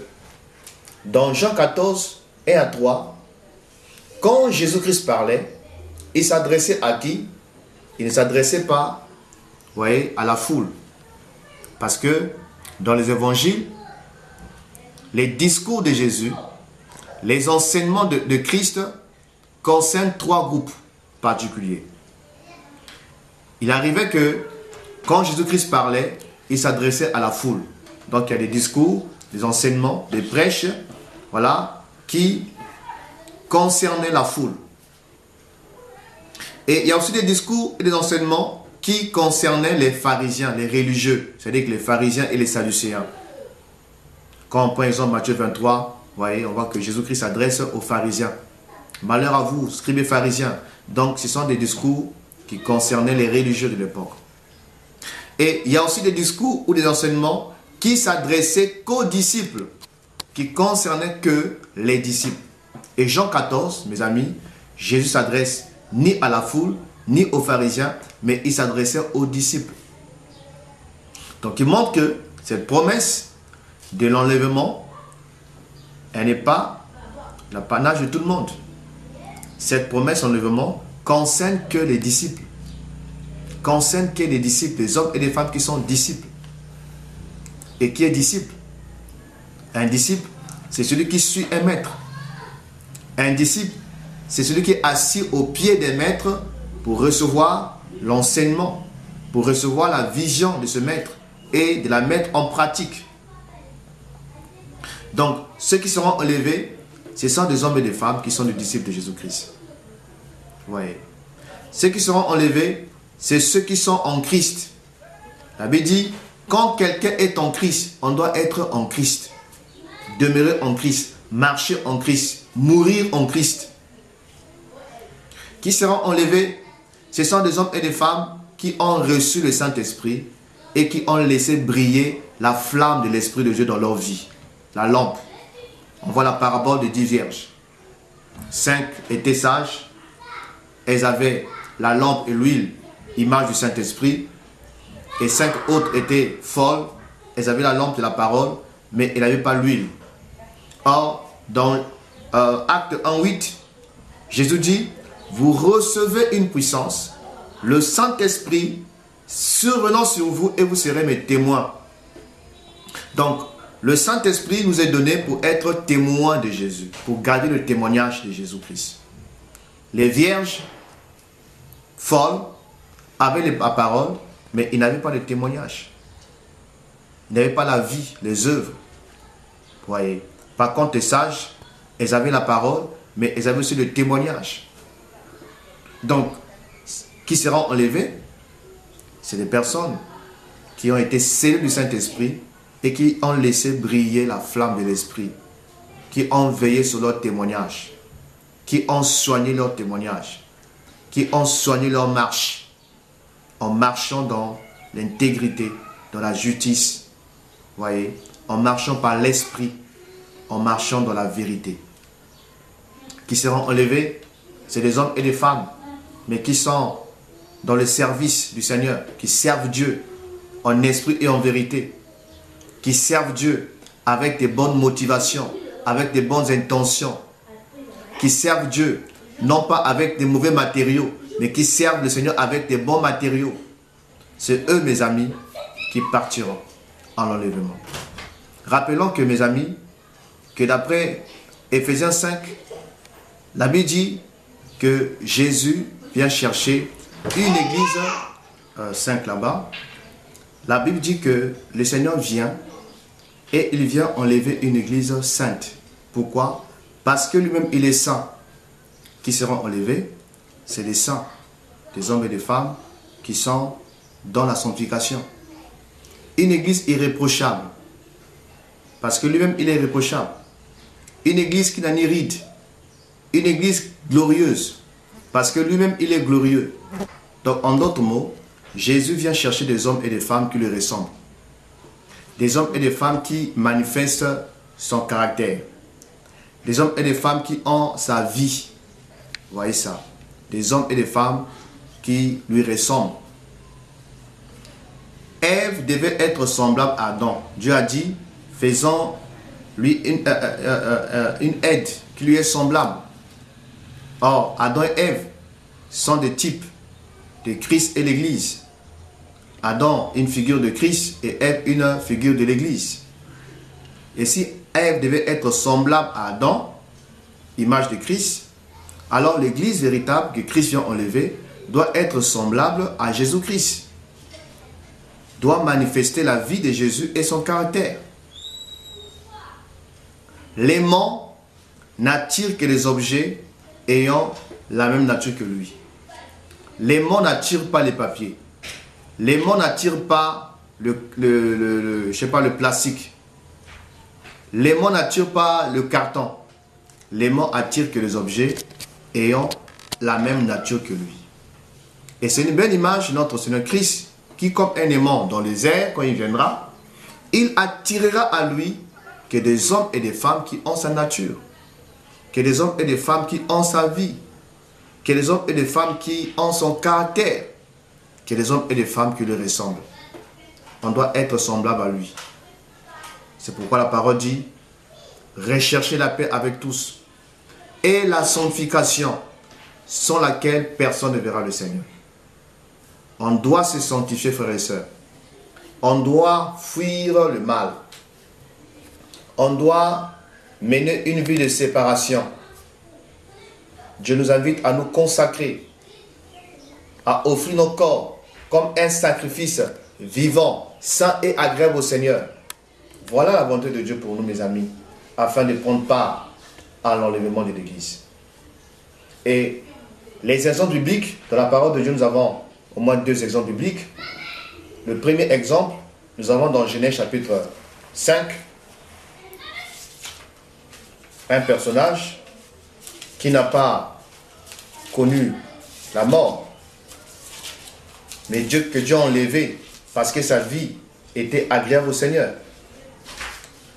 dans Jean 14, 1 à 3, quand Jésus-Christ parlait, il s'adressait à qui? Il ne s'adressait pas, vous voyez, à la foule. Parce que dans les évangiles, les discours de Jésus, les enseignements de Christ concerne 3 groupes particuliers. Il arrivait que quand Jésus-Christ parlait, il s'adressait à la foule. Donc il y a des discours, des enseignements, des prêches, voilà, qui concernaient la foule. Et il y a aussi des discours et des enseignements qui concernaient les pharisiens, les religieux, c'est-à-dire que les pharisiens et les sadducéens. Quand on prend exemple Matthieu 23, vous voyez, on voit que Jésus-Christ s'adresse aux pharisiens. Malheur à vous, scribes et pharisiens. Donc ce sont des discours qui concernaient les religieux de l'époque. Et il y a aussi des discours ou des enseignements qui s'adressaient qu'aux disciples, qui concernaient que les disciples. Et Jean 14, mes amis, Jésus s'adresse ni à la foule, ni aux pharisiens, mais il s'adressait aux disciples. Donc il montre que cette promesse de l'enlèvement, elle n'est pas l'apanage de tout le monde. Cette promesse d'enlèvement concerne que les disciples. Concerne que les disciples, les hommes et les femmes qui sont disciples. Et qui est disciple? Un disciple, c'est celui qui suit un maître. Un disciple, c'est celui qui est assis au pied des maîtres pour recevoir l'enseignement, pour recevoir la vision de ce maître et de la mettre en pratique. Donc, ceux qui seront enlevés, ce sont des hommes et des femmes qui sont des disciples de Jésus-Christ. Ouais. Ceux qui seront enlevés, c'est ceux qui sont en Christ. La Bible dit, quand quelqu'un est en Christ, on doit être en Christ. Demeurer en Christ, marcher en Christ, mourir en Christ. Qui seront enlevés, ce sont des hommes et des femmes qui ont reçu le Saint-Esprit et qui ont laissé briller la flamme de l'Esprit de Dieu dans leur vie. La lampe. On voit la parabole de 10 vierges. 5 étaient sages. Elles avaient la lampe et l'huile, image du Saint-Esprit. Et 5 autres étaient folles. Elles avaient la lampe de la parole, mais elles n'avaient pas l'huile. Or, dans Acte 1:8, Jésus dit, vous recevez une puissance, le Saint-Esprit survenant sur vous et vous serez mes témoins. Donc, le Saint-Esprit nous est donné pour être témoins de Jésus, pour garder le témoignage de Jésus-Christ. Les vierges folles avaient la parole, mais ils n'avaient pas de témoignage. Ils n'avaient pas la vie, les œuvres. Vous voyez. Par contre, les sages, elles avaient la parole, mais elles avaient aussi le témoignage. Donc, qui seront enlevés? C'est des personnes qui ont été scellées du Saint-Esprit et qui ont laissé briller la flamme de l'Esprit, qui ont veillé sur leur témoignage, qui ont soigné leur témoignage, qui ont soigné leur marche, en marchant dans l'intégrité, dans la justice, voyez, en marchant par l'Esprit, en marchant dans la vérité. Qui seront enlevés, c'est des hommes et des femmes, mais qui sont dans le service du Seigneur, qui servent Dieu en esprit et en vérité, qui servent Dieu avec des bonnes motivations, avec des bonnes intentions, qui servent Dieu non pas avec des mauvais matériaux, mais qui servent le Seigneur avec des bons matériaux. C'est eux, mes amis, qui partiront en enlèvement. Rappelons que, mes amis, que d'après Éphésiens 5, la Bible dit que Jésus vient chercher une église, 5 là-bas. La Bible dit que le Seigneur vient et il vient enlever une église sainte. Pourquoi? Parce que lui-même, il est saint. Qui seront enlevés, c'est des saints, des hommes et des femmes qui sont dans la sanctification. Une église irréprochable, parce que lui-même, il est irréprochable. Une église qui n'a ni ride. Une église glorieuse, parce que lui-même, il est glorieux. Donc, en d'autres mots, Jésus vient chercher des hommes et des femmes qui lui ressemblent. Des hommes et des femmes qui manifestent son caractère. Des hommes et des femmes qui ont sa vie. Vous voyez ça? Des hommes et des femmes qui lui ressemblent. Ève devait être semblable à Adam. Dieu a dit, faisons-lui une aide qui lui est semblable. Or, Adam et Ève sont des types de Christ et l'Église. Adam, une figure de Christ, et Ève, une figure de l'Église. Et si Ève devait être semblable à Adam, image de Christ, Alors l'église véritable que Christ vient enlever doit être semblable à Jésus-Christ. Doit manifester la vie de Jésus et son caractère. L'aimant n'attire que les objets ayant la même nature que lui. L'aimant n'attire pas les papiers. L'aimant n'attire pas je sais pas, le plastique. L'aimant n'attire pas le carton. L'aimant attire que les objets ayant la même nature que lui. Et c'est une belle image de notre Seigneur Christ qui, comme un aimant dans les airs, quand il viendra, il attirera à lui que des hommes et des femmes qui ont sa nature, que des hommes et des femmes qui ont sa vie, que des hommes et des femmes qui ont son caractère, que des hommes et des femmes qui lui ressemblent. On doit être semblable à lui. C'est pourquoi la parole dit, recherchez la paix avec tous et la sanctification, sans laquelle personne ne verra le Seigneur. On doit se sanctifier, frères et sœurs. On doit fuir le mal. On doit mener une vie de séparation. Dieu nous invite à nous consacrer, à offrir nos corps comme un sacrifice vivant, saint et agréable au Seigneur. Voilà la volonté de Dieu pour nous, mes amis, afin de prendre part à l'enlèvement de l'Église. Et les exemples bibliques, dans la parole de Dieu, nous avons au moins 2 exemples bibliques. Le premier exemple, nous avons dans Genèse chapitre 5, un personnage qui n'a pas connu la mort, mais que Dieu a enlevé parce que sa vie était agréable au Seigneur.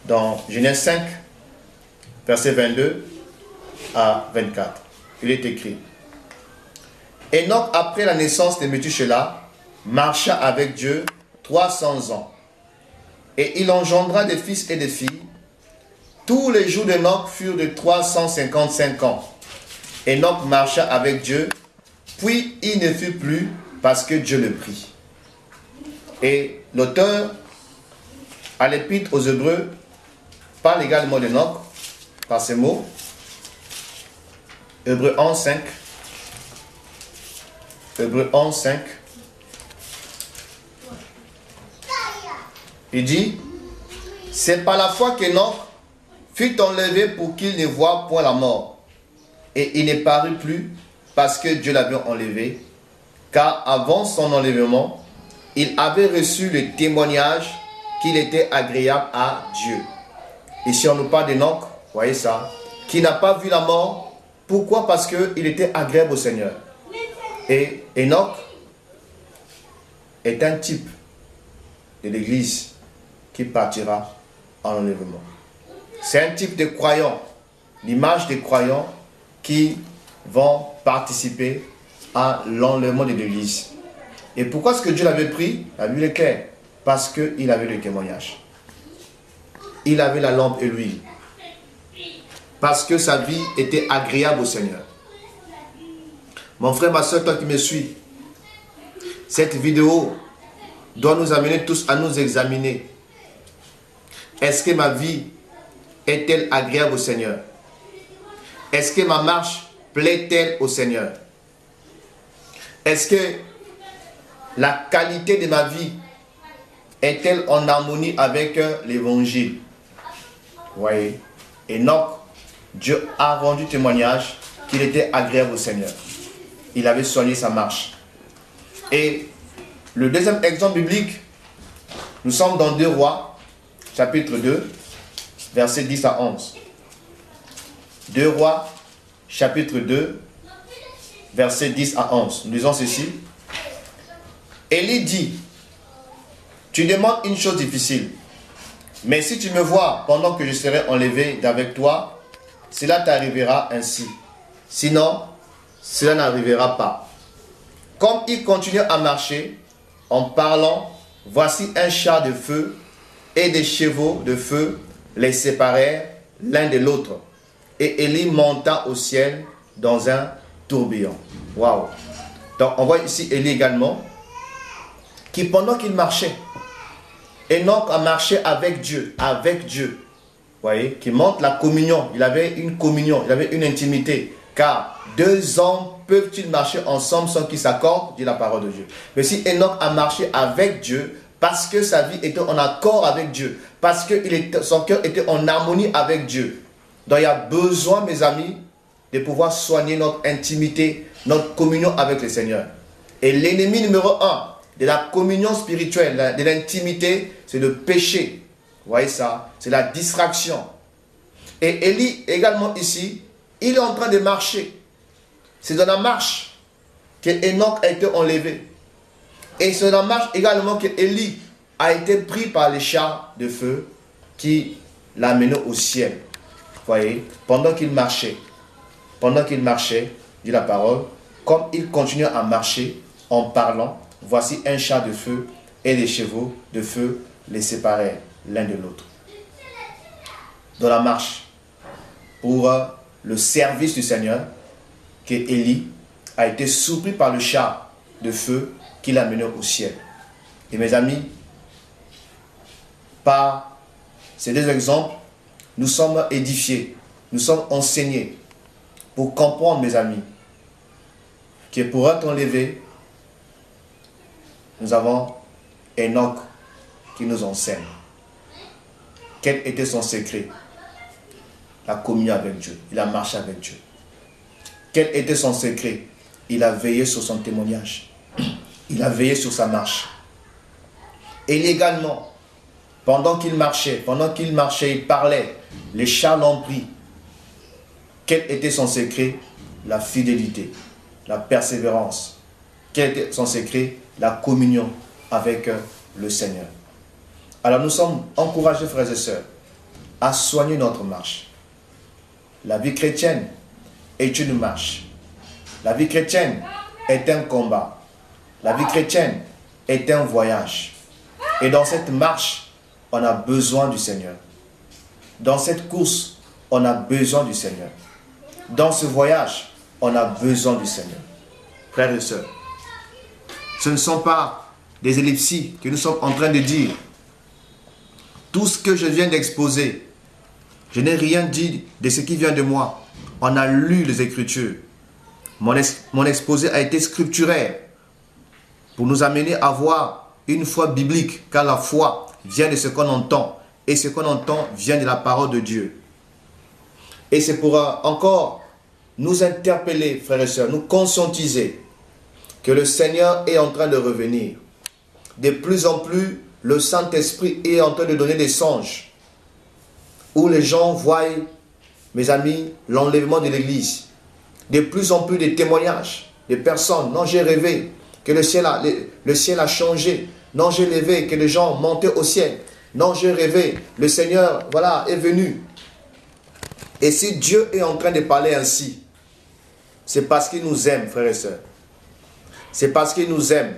Dans Genèse 5, versets 22 à 24, il est écrit: Enoch, après la naissance de Méthusélah, marcha avec Dieu 300 ans, et il engendra des fils et des filles. Tous les jours d'Enoch furent de 355 ans. Enoch marcha avec Dieu, puis il ne fut plus parce que Dieu le prit. Et l'auteur à l'épître aux Hébreux parle également d'Enoch par ces mots. Hébreux 11, 5. Hébreux 11, 5. Il dit, c'est par la foi qu'Enoch fut enlevé pour qu'il ne voie point la mort. Et il ne parut plus parce que Dieu l'avait enlevé, car avant son enlèvement, il avait reçu le témoignage qu'il était agréable à Dieu. Ici on nous parle d'Enoch, voyez ça, qui n'a pas vu la mort. Pourquoi? Parce qu'il était agréable au Seigneur. Et Enoch est un type de l'Église qui partira en enlèvement. C'est un type de croyants, l'image des croyants qui vont participer à l'enlèvement de l'Église. Et pourquoi est-ce que Dieu l'avait pris? La Bible est claire. Parce qu'il avait le témoignage. Il avait la lampe et l'huile. Parce que sa vie était agréable au Seigneur. Mon frère, ma soeur, toi qui me suis, cette vidéo doit nous amener tous à nous examiner. Est-ce que ma vie est-elle agréable au Seigneur? Est-ce que ma marche plaît-elle au Seigneur? Est-ce que la qualité de ma vie est-elle en harmonie avec l'évangile? Vous voyez, Enoch, Dieu a rendu témoignage qu'il était agréable au Seigneur. Il avait soigné sa marche. Et le deuxième exemple biblique, nous sommes dans 2 Rois, chapitre 2, versets 10 à 11. 2 Rois, chapitre 2, versets 10 à 11. Nous lisons ceci. Élie dit, tu demandes une chose difficile, mais si tu me vois pendant que je serai enlevé d'avec toi, cela t'arrivera ainsi. Sinon, cela n'arrivera pas. Comme il continuait à marcher, en parlant, voici un char de feu et des chevaux de feu les séparèrent l'un de l'autre. Et Élie monta au ciel dans un tourbillon. Waouh! Donc on voit ici Élie également, qui pendant qu'il marchait, Enoch a marché avec Dieu, vous voyez, qui montre la communion. Il avait une communion, il avait une intimité Car deux hommes peuvent-ils marcher ensemble sans qu'ils s'accordent, dit la parole de Dieu. Mais si Enoch a marché avec Dieu, parce que sa vie était en accord avec Dieu, parce que son cœur était en harmonie avec Dieu. Donc il y a besoin, mes amis, de pouvoir soigner notre intimité, notre communion avec le Seigneur. Et l'ennemi numéro un de la communion spirituelle, de l'intimité, c'est le péché. Vous voyez ça? C'est la distraction. Et Élie, également ici, il est en train de marcher. C'est dans la marche que Enoch a été enlevé. Et c'est dans la marche également que Élie a été pris par les chars de feu qui l'a mené au ciel. Vous voyez? Pendant qu'il marchait, dit la parole, comme il continuait à marcher en parlant, voici un char de feu et des chevaux de feu les séparèrent l'un de l'autre. Dans la marche, pour le service du Seigneur, que Élie a été surpris par le char de feu qui l'a mené au ciel. Et mes amis, par ces deux exemples, nous sommes édifiés, nous sommes enseignés pour comprendre, mes amis, que pour être enlevé, nous avons Enoch qui nous enseigne. Quel était son secret? La communion avec Dieu. Il a marché avec Dieu. Quel était son secret? Il a veillé sur son témoignage. Il a veillé sur sa marche. Et légalement, pendant qu'il marchait, il parlait, les chars l'ont pris. Quel était son secret? La fidélité, la persévérance. Quel était son secret? La communion avec le Seigneur. Alors nous sommes encouragés, frères et sœurs, à soigner notre marche. La vie chrétienne est une marche. La vie chrétienne est un combat. La vie chrétienne est un voyage. Et dans cette marche, on a besoin du Seigneur. Dans cette course, on a besoin du Seigneur. Dans ce voyage, on a besoin du Seigneur. Frères et sœurs, ce ne sont pas des ellipses que nous sommes en train de dire. Tout ce que je viens d'exposer, je n'ai rien dit de ce qui vient de moi. On a lu les Écritures. Mon exposé a été scripturaire pour nous amener à voir une foi biblique, car la foi vient de ce qu'on entend. Et ce qu'on entend vient de la parole de Dieu. Et c'est pour encore nous interpeller, frères et sœurs, nous conscientiser que le Seigneur est en train de revenir. De plus en plus, le Saint-Esprit est en train de donner des songes où les gens voient, mes amis, l'enlèvement de l'Église. De plus en plus de témoignages de personnes. Non, j'ai rêvé que le ciel a changé. Non, j'ai rêvé que les gens montaient au ciel. Non, j'ai rêvé, le Seigneur, voilà, est venu. Et si Dieu est en train de parler ainsi, c'est parce qu'il nous aime, frères et sœurs. C'est parce qu'il nous aime.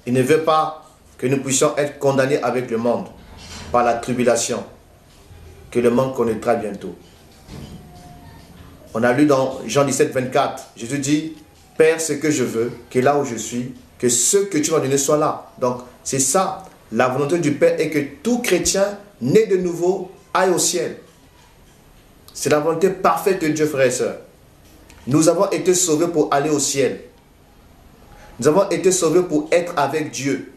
Il ne veut pas que nous puissions être condamnés avec le monde par la tribulation que le monde connaîtra bientôt. On a lu dans Jean 17, 24, Jésus dit, Père, ce que je veux, que là où je suis, que ce que tu m'as donné soit là. Donc, c'est ça, la volonté du Père est que tout chrétien né de nouveau aille au ciel. C'est la volonté parfaite de Dieu, frères et sœurs. Nous avons été sauvés pour aller au ciel. Nous avons été sauvés pour être avec Dieu.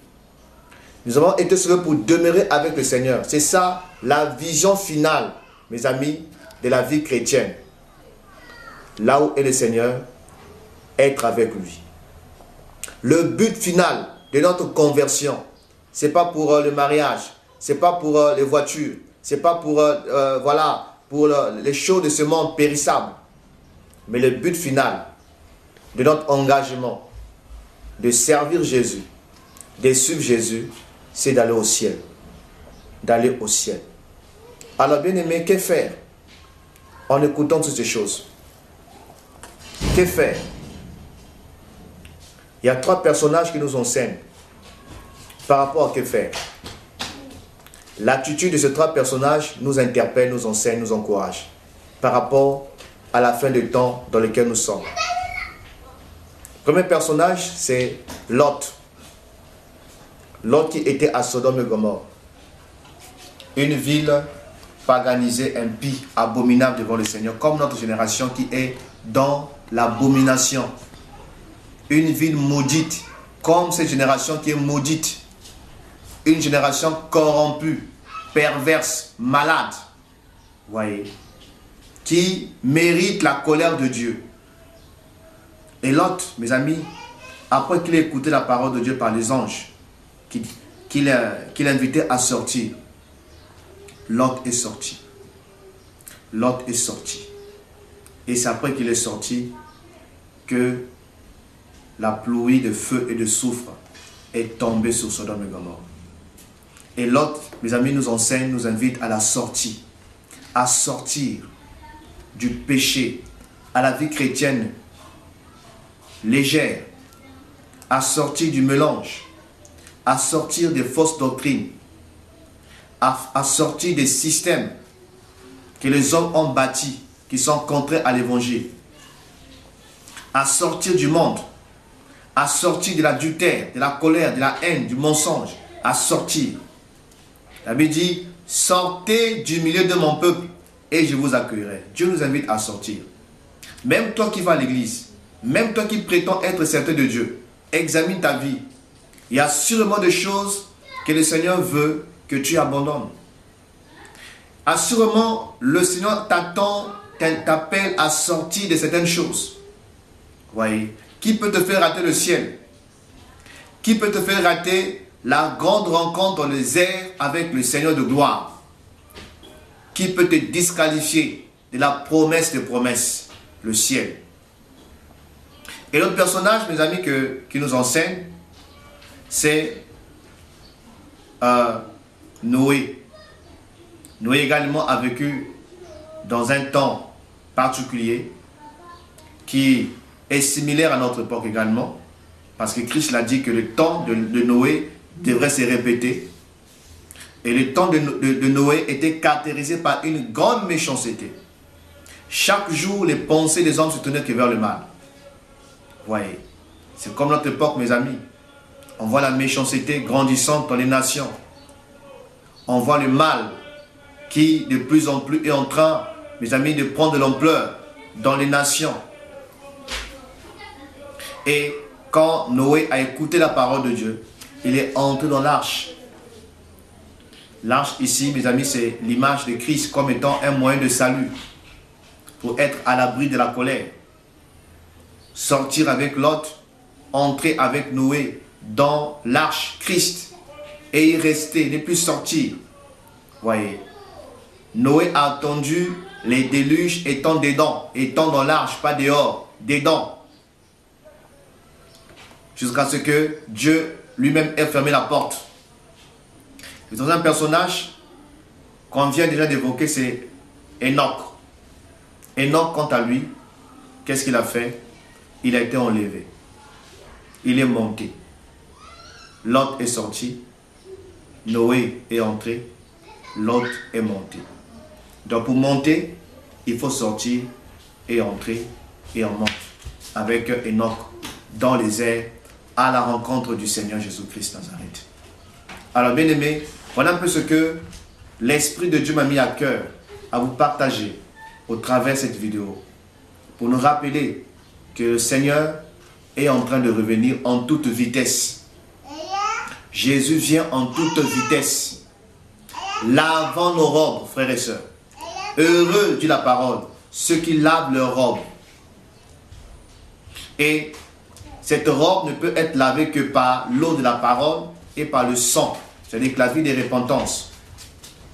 Nous avons été sauvés pour demeurer avec le Seigneur. C'est ça la vision finale, mes amis, de la vie chrétienne. Là où est le Seigneur, être avec lui. Le but final de notre conversion, ce n'est pas pour le mariage, ce n'est pas pour les voitures, ce n'est pas pour, pour les choses de ce monde périssable. Mais le but final de notre engagement, de servir Jésus, de suivre Jésus, c'est d'aller au ciel. D'aller au ciel. Alors, bien aimé, que faire en écoutant toutes ces choses? Que faire? Il y a trois personnages qui nous enseignent par rapport à que faire. L'attitude de ces trois personnages nous interpelle, nous enseigne, nous encourage par rapport à la fin du temps dans lequel nous sommes. Le premier personnage, c'est Lot. Lot qui était à Sodome et Gomorrhe. Une ville paganisée, impie, abominable devant le Seigneur, comme notre génération qui est dans l'abomination. Une ville maudite, comme cette génération qui est maudite. Une génération corrompue, perverse, malade. Voyez, qui mérite la colère de Dieu. Et Lot, mes amis, après qu'il ait écouté la parole de Dieu par les anges, qu'il a invité à sortir, Lot est sorti. Lot est sorti. Et c'est après qu'il est sorti que la pluie de feu et de soufre est tombée sur Sodome et Gomorrhe. Et Lot, mes amis, nous enseigne, nous invite à la sortie, à sortir du péché, à la vie chrétienne légère, à sortir du mélange, à sortir des fausses doctrines, à sortir des systèmes que les hommes ont bâtis, qui sont contraires à l'évangile, à sortir du monde, à sortir de l'adultère, de la colère, de la haine, du mensonge, à sortir. La Bible dit, sortez du milieu de mon peuple et je vous accueillerai. Dieu nous invite à sortir. Même toi qui vas à l'église, même toi qui prétends être certain de Dieu, examine ta vie. Il y a sûrement des choses que le Seigneur veut que tu abandonnes. Assurément, le Seigneur t'appelle à sortir de certaines choses. Voyez, qui peut te faire rater le ciel? Qui peut te faire rater la grande rencontre dans les airs avec le Seigneur de gloire? Qui peut te disqualifier de la promesse des promesses, le ciel? Et l'autre personnage, mes amis, qui nous enseigne, c'est Noé. Noé également a vécu dans un temps particulier qui est similaire à notre époque également, parce que Christ l'a dit que le temps de Noé devrait se répéter. Et le temps de Noé était caractérisé par une grande méchanceté. Chaque jour, les pensées des hommes se tournaient que vers le mal. Voyez, c'est comme notre époque, mes amis. On voit la méchanceté grandissante dans les nations. On voit le mal qui, de plus en plus, est en train, mes amis, de prendre de l'ampleur dans les nations. Et quand Noé a écouté la parole de Dieu, il est entré dans l'arche. L'arche ici, mes amis, c'est l'image de Christ comme étant un moyen de salut pour être à l'abri de la colère. Sortir avec Lot, entrer avec Noé dans l'arche Christ et y rester, ne plus sortir. Voyez, Noé a attendu les déluges étant dedans, étant dans l'arche, pas dehors, dedans. Jusqu'à ce que Dieu lui-même ait fermé la porte. Et dans un personnage qu'on vient déjà d'évoquer, c'est Enoch. Enoch, quant à lui, qu'est-ce qu'il a fait? Il a été enlevé. Il est monté. Lot est sorti. Noé est entré. Lot est monté. Donc pour monter, il faut sortir et entrer et on monte avec Enoch dans les airs à la rencontre du Seigneur Jésus-Christ Nazareth. Alors bien aimé, voilà un peu ce que l'Esprit de Dieu m'a mis à cœur à vous partager au travers de cette vidéo pour nous rappeler que le Seigneur est en train de revenir en toute vitesse. Jésus vient en toute vitesse. Lavant nos robes, frères et sœurs. Heureux, dit la parole, ceux qui lavent leurs robes. Et cette robe ne peut être lavée que par l'eau de la parole et par le sang. C'est-à-dire que la vie de repentance.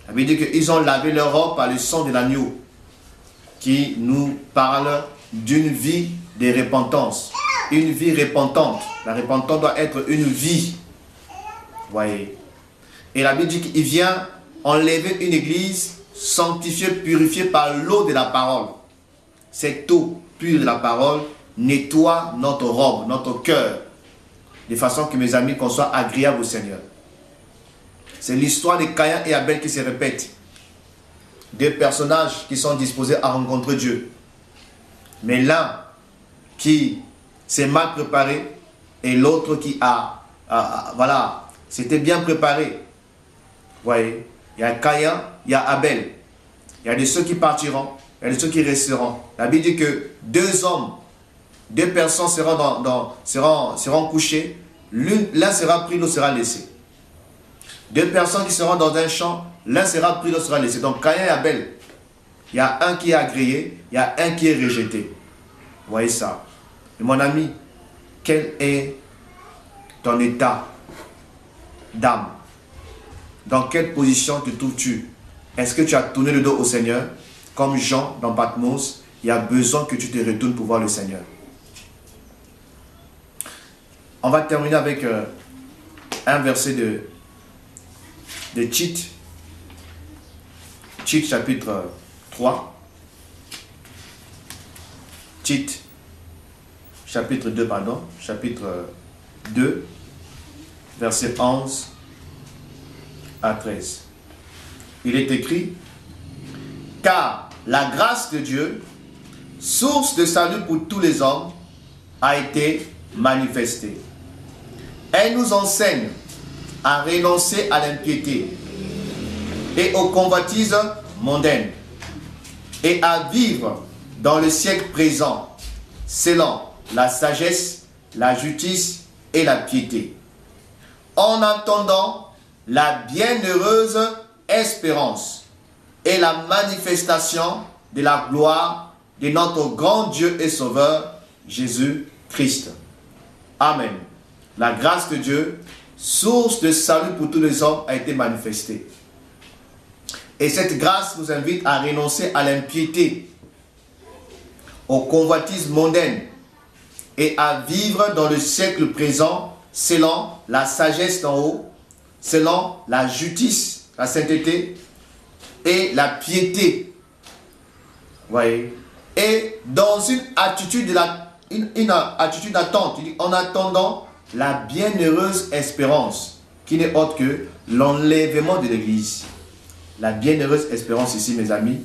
Ça veut dire qu'ils ont lavé leur robe par le sang de l'agneau, qui nous parle d'une vie de repentance. Une vie repentante. La repentance doit être une vie. Voyez. Et la Bible dit qu'il vient enlever une église sanctifiée, purifiée par l'eau de la parole. Cette eau pure de la parole nettoie notre robe, notre cœur, de façon que, mes amis, qu'on soit agréable au Seigneur. C'est l'histoire de Caïn et Abel qui se répète. Deux personnages qui sont disposés à rencontrer Dieu. Mais l'un qui s'est mal préparé et l'autre qui voilà, s'était bien préparé. Vous voyez, il y a Caïn, il y a Abel. Il y a de ceux qui partiront il y a de ceux qui resteront. La Bible dit que deux hommes, deux personnes seront couchées. L'un sera pris, l'autre sera laissé. Deux personnes qui seront dans un champ, l'un sera pris, l'autre sera laissé. Donc Caïn et Abel, il y a un qui est agréé, il y a un qui est rejeté. Vous voyez ça? Et mon ami, quel est ton état d'âme? Dans quelle position te trouves-tu? Est-ce que tu as tourné le dos au Seigneur? Comme Jean dans Patmos, il y a besoin que tu te retournes pour voir le Seigneur. On va terminer avec un verset de Tite. Tite chapitre 3. Tite chapitre 2, pardon. Chapitre 2, verset 11 à 13. Il est écrit: car la grâce de Dieu, source de salut pour tous les hommes, a été manifestée. Elle nous enseigne à renoncer à l'impiété et aux convoitises mondaines et à vivre dans le siècle présent selon la sagesse, la justice et la piété, en attendant la bienheureuse espérance et la manifestation de la gloire de notre grand Dieu et Sauveur, Jésus-Christ. Amen. La grâce de Dieu, source de salut pour tous les hommes, a été manifestée. Et cette grâce nous invite à renoncer à l'impiété, aux convoitises mondaines et à vivre dans le siècle présent selon la sagesse d'en haut, selon la justice, la sainteté et la piété. Vous voyez? Et dans une attitude d'attente, en attendant la bienheureuse espérance, qui n'est autre que l'enlèvement de l'Église. La bienheureuse espérance ici, mes amis,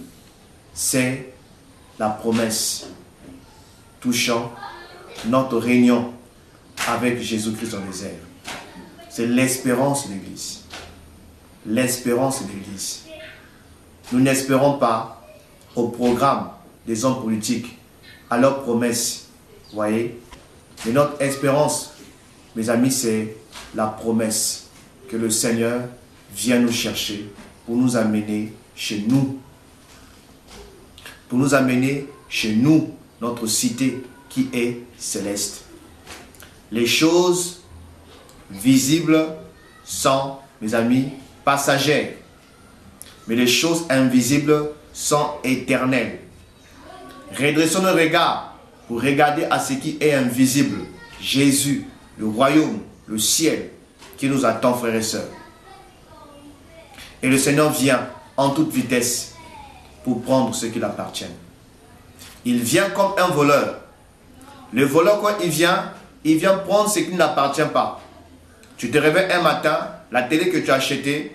c'est la promesse touchant notre réunion avec Jésus-Christ dans les airs. C'est l'espérance de l'Église. L'espérance de l'Église. Nous n'espérons pas au programme des hommes politiques, à leurs promesses. Vous voyez? Mais notre espérance, mes amis, c'est la promesse que le Seigneur vient nous chercher pour nous amener chez nous. Pour nous amener chez nous, notre cité qui est céleste. Les choses visibles sont, mes amis, passagères. Mais les choses invisibles sont éternelles. Redressons nos regards pour regarder à ce qui est invisible. Jésus, le royaume, le ciel qui nous attend, frères et sœurs. Et le Seigneur vient en toute vitesse pour prendre ce qui lui appartient. Il vient comme un voleur. Le voleur, quand il vient prendre ce qui ne l'appartient pas. Tu te réveilles un matin, la télé que tu as achetée,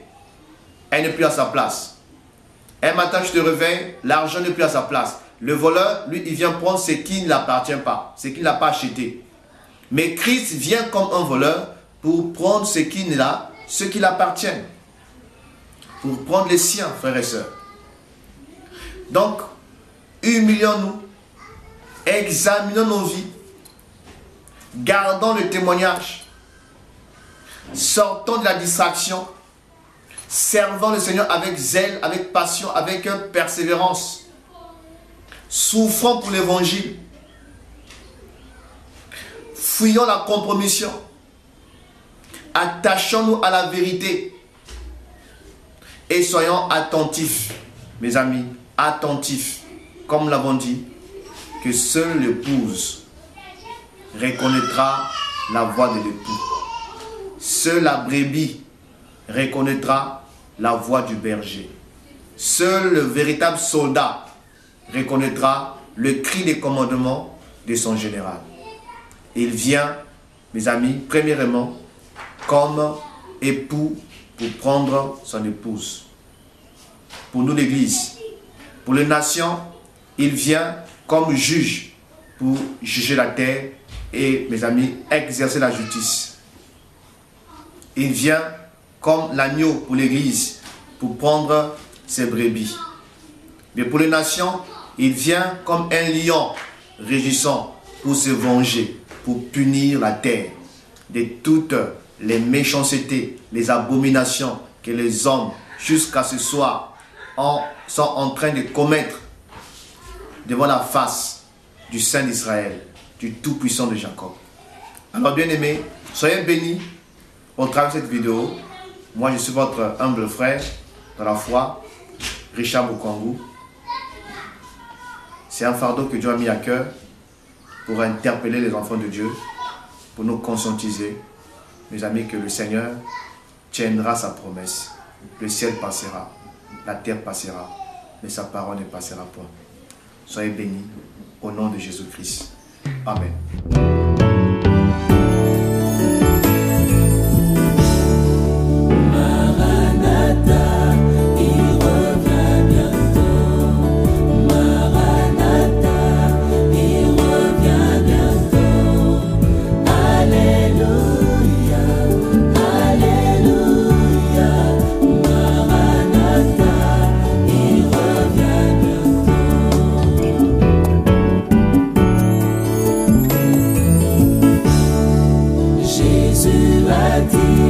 elle n'est plus à sa place. Un matin, tu te réveilles, l'argent n'est plus à sa place. Le voleur, lui, il vient prendre ce qui ne l'appartient pas, ce qu'il n'a pas acheté. Mais Christ vient comme un voleur pour prendre ce qui l'appartient. Pour prendre les siens, frères et sœurs. Donc, humilions-nous, examinons nos vies, gardons le témoignage, sortons de la distraction, servons le Seigneur avec zèle, avec passion, avec persévérance, souffrons pour l'évangile, fuyons la compromission, attachons-nous à la vérité et soyons attentifs, mes amis, attentifs, comme nous l'avons dit, que seule l'épouse reconnaîtra la voix de l'époux. Seule la brebis reconnaîtra la voix du berger. Seul le véritable soldat reconnaîtra le cri des commandements de son général. Il vient, mes amis, premièrement, comme époux pour prendre son épouse. Pour nous, l'Église. Pour les nations, il vient comme juge pour juger la terre et, mes amis, exercer la justice. Il vient comme l'agneau pour l'Église pour prendre ses brebis. Mais pour les nations, Il vient comme un lion rugissant pour se venger, pour punir la terre de toutes les méchancetés, les abominations que les hommes, jusqu'à ce soir, sont en train de commettre devant la face du Saint d'Israël, du Tout-Puissant de Jacob. Alors, bien-aimés, soyez bénis au travers de cette vidéo. Moi, je suis votre humble frère dans la foi, Richard Bokwangu. C'est un fardeau que Dieu a mis à cœur pour interpeller les enfants de Dieu, pour nous conscientiser, mes amis, que le Seigneur tiendra sa promesse. Le ciel passera, la terre passera, mais sa parole ne passera point. Soyez bénis au nom de Jésus-Christ. Amen. Jésus a dit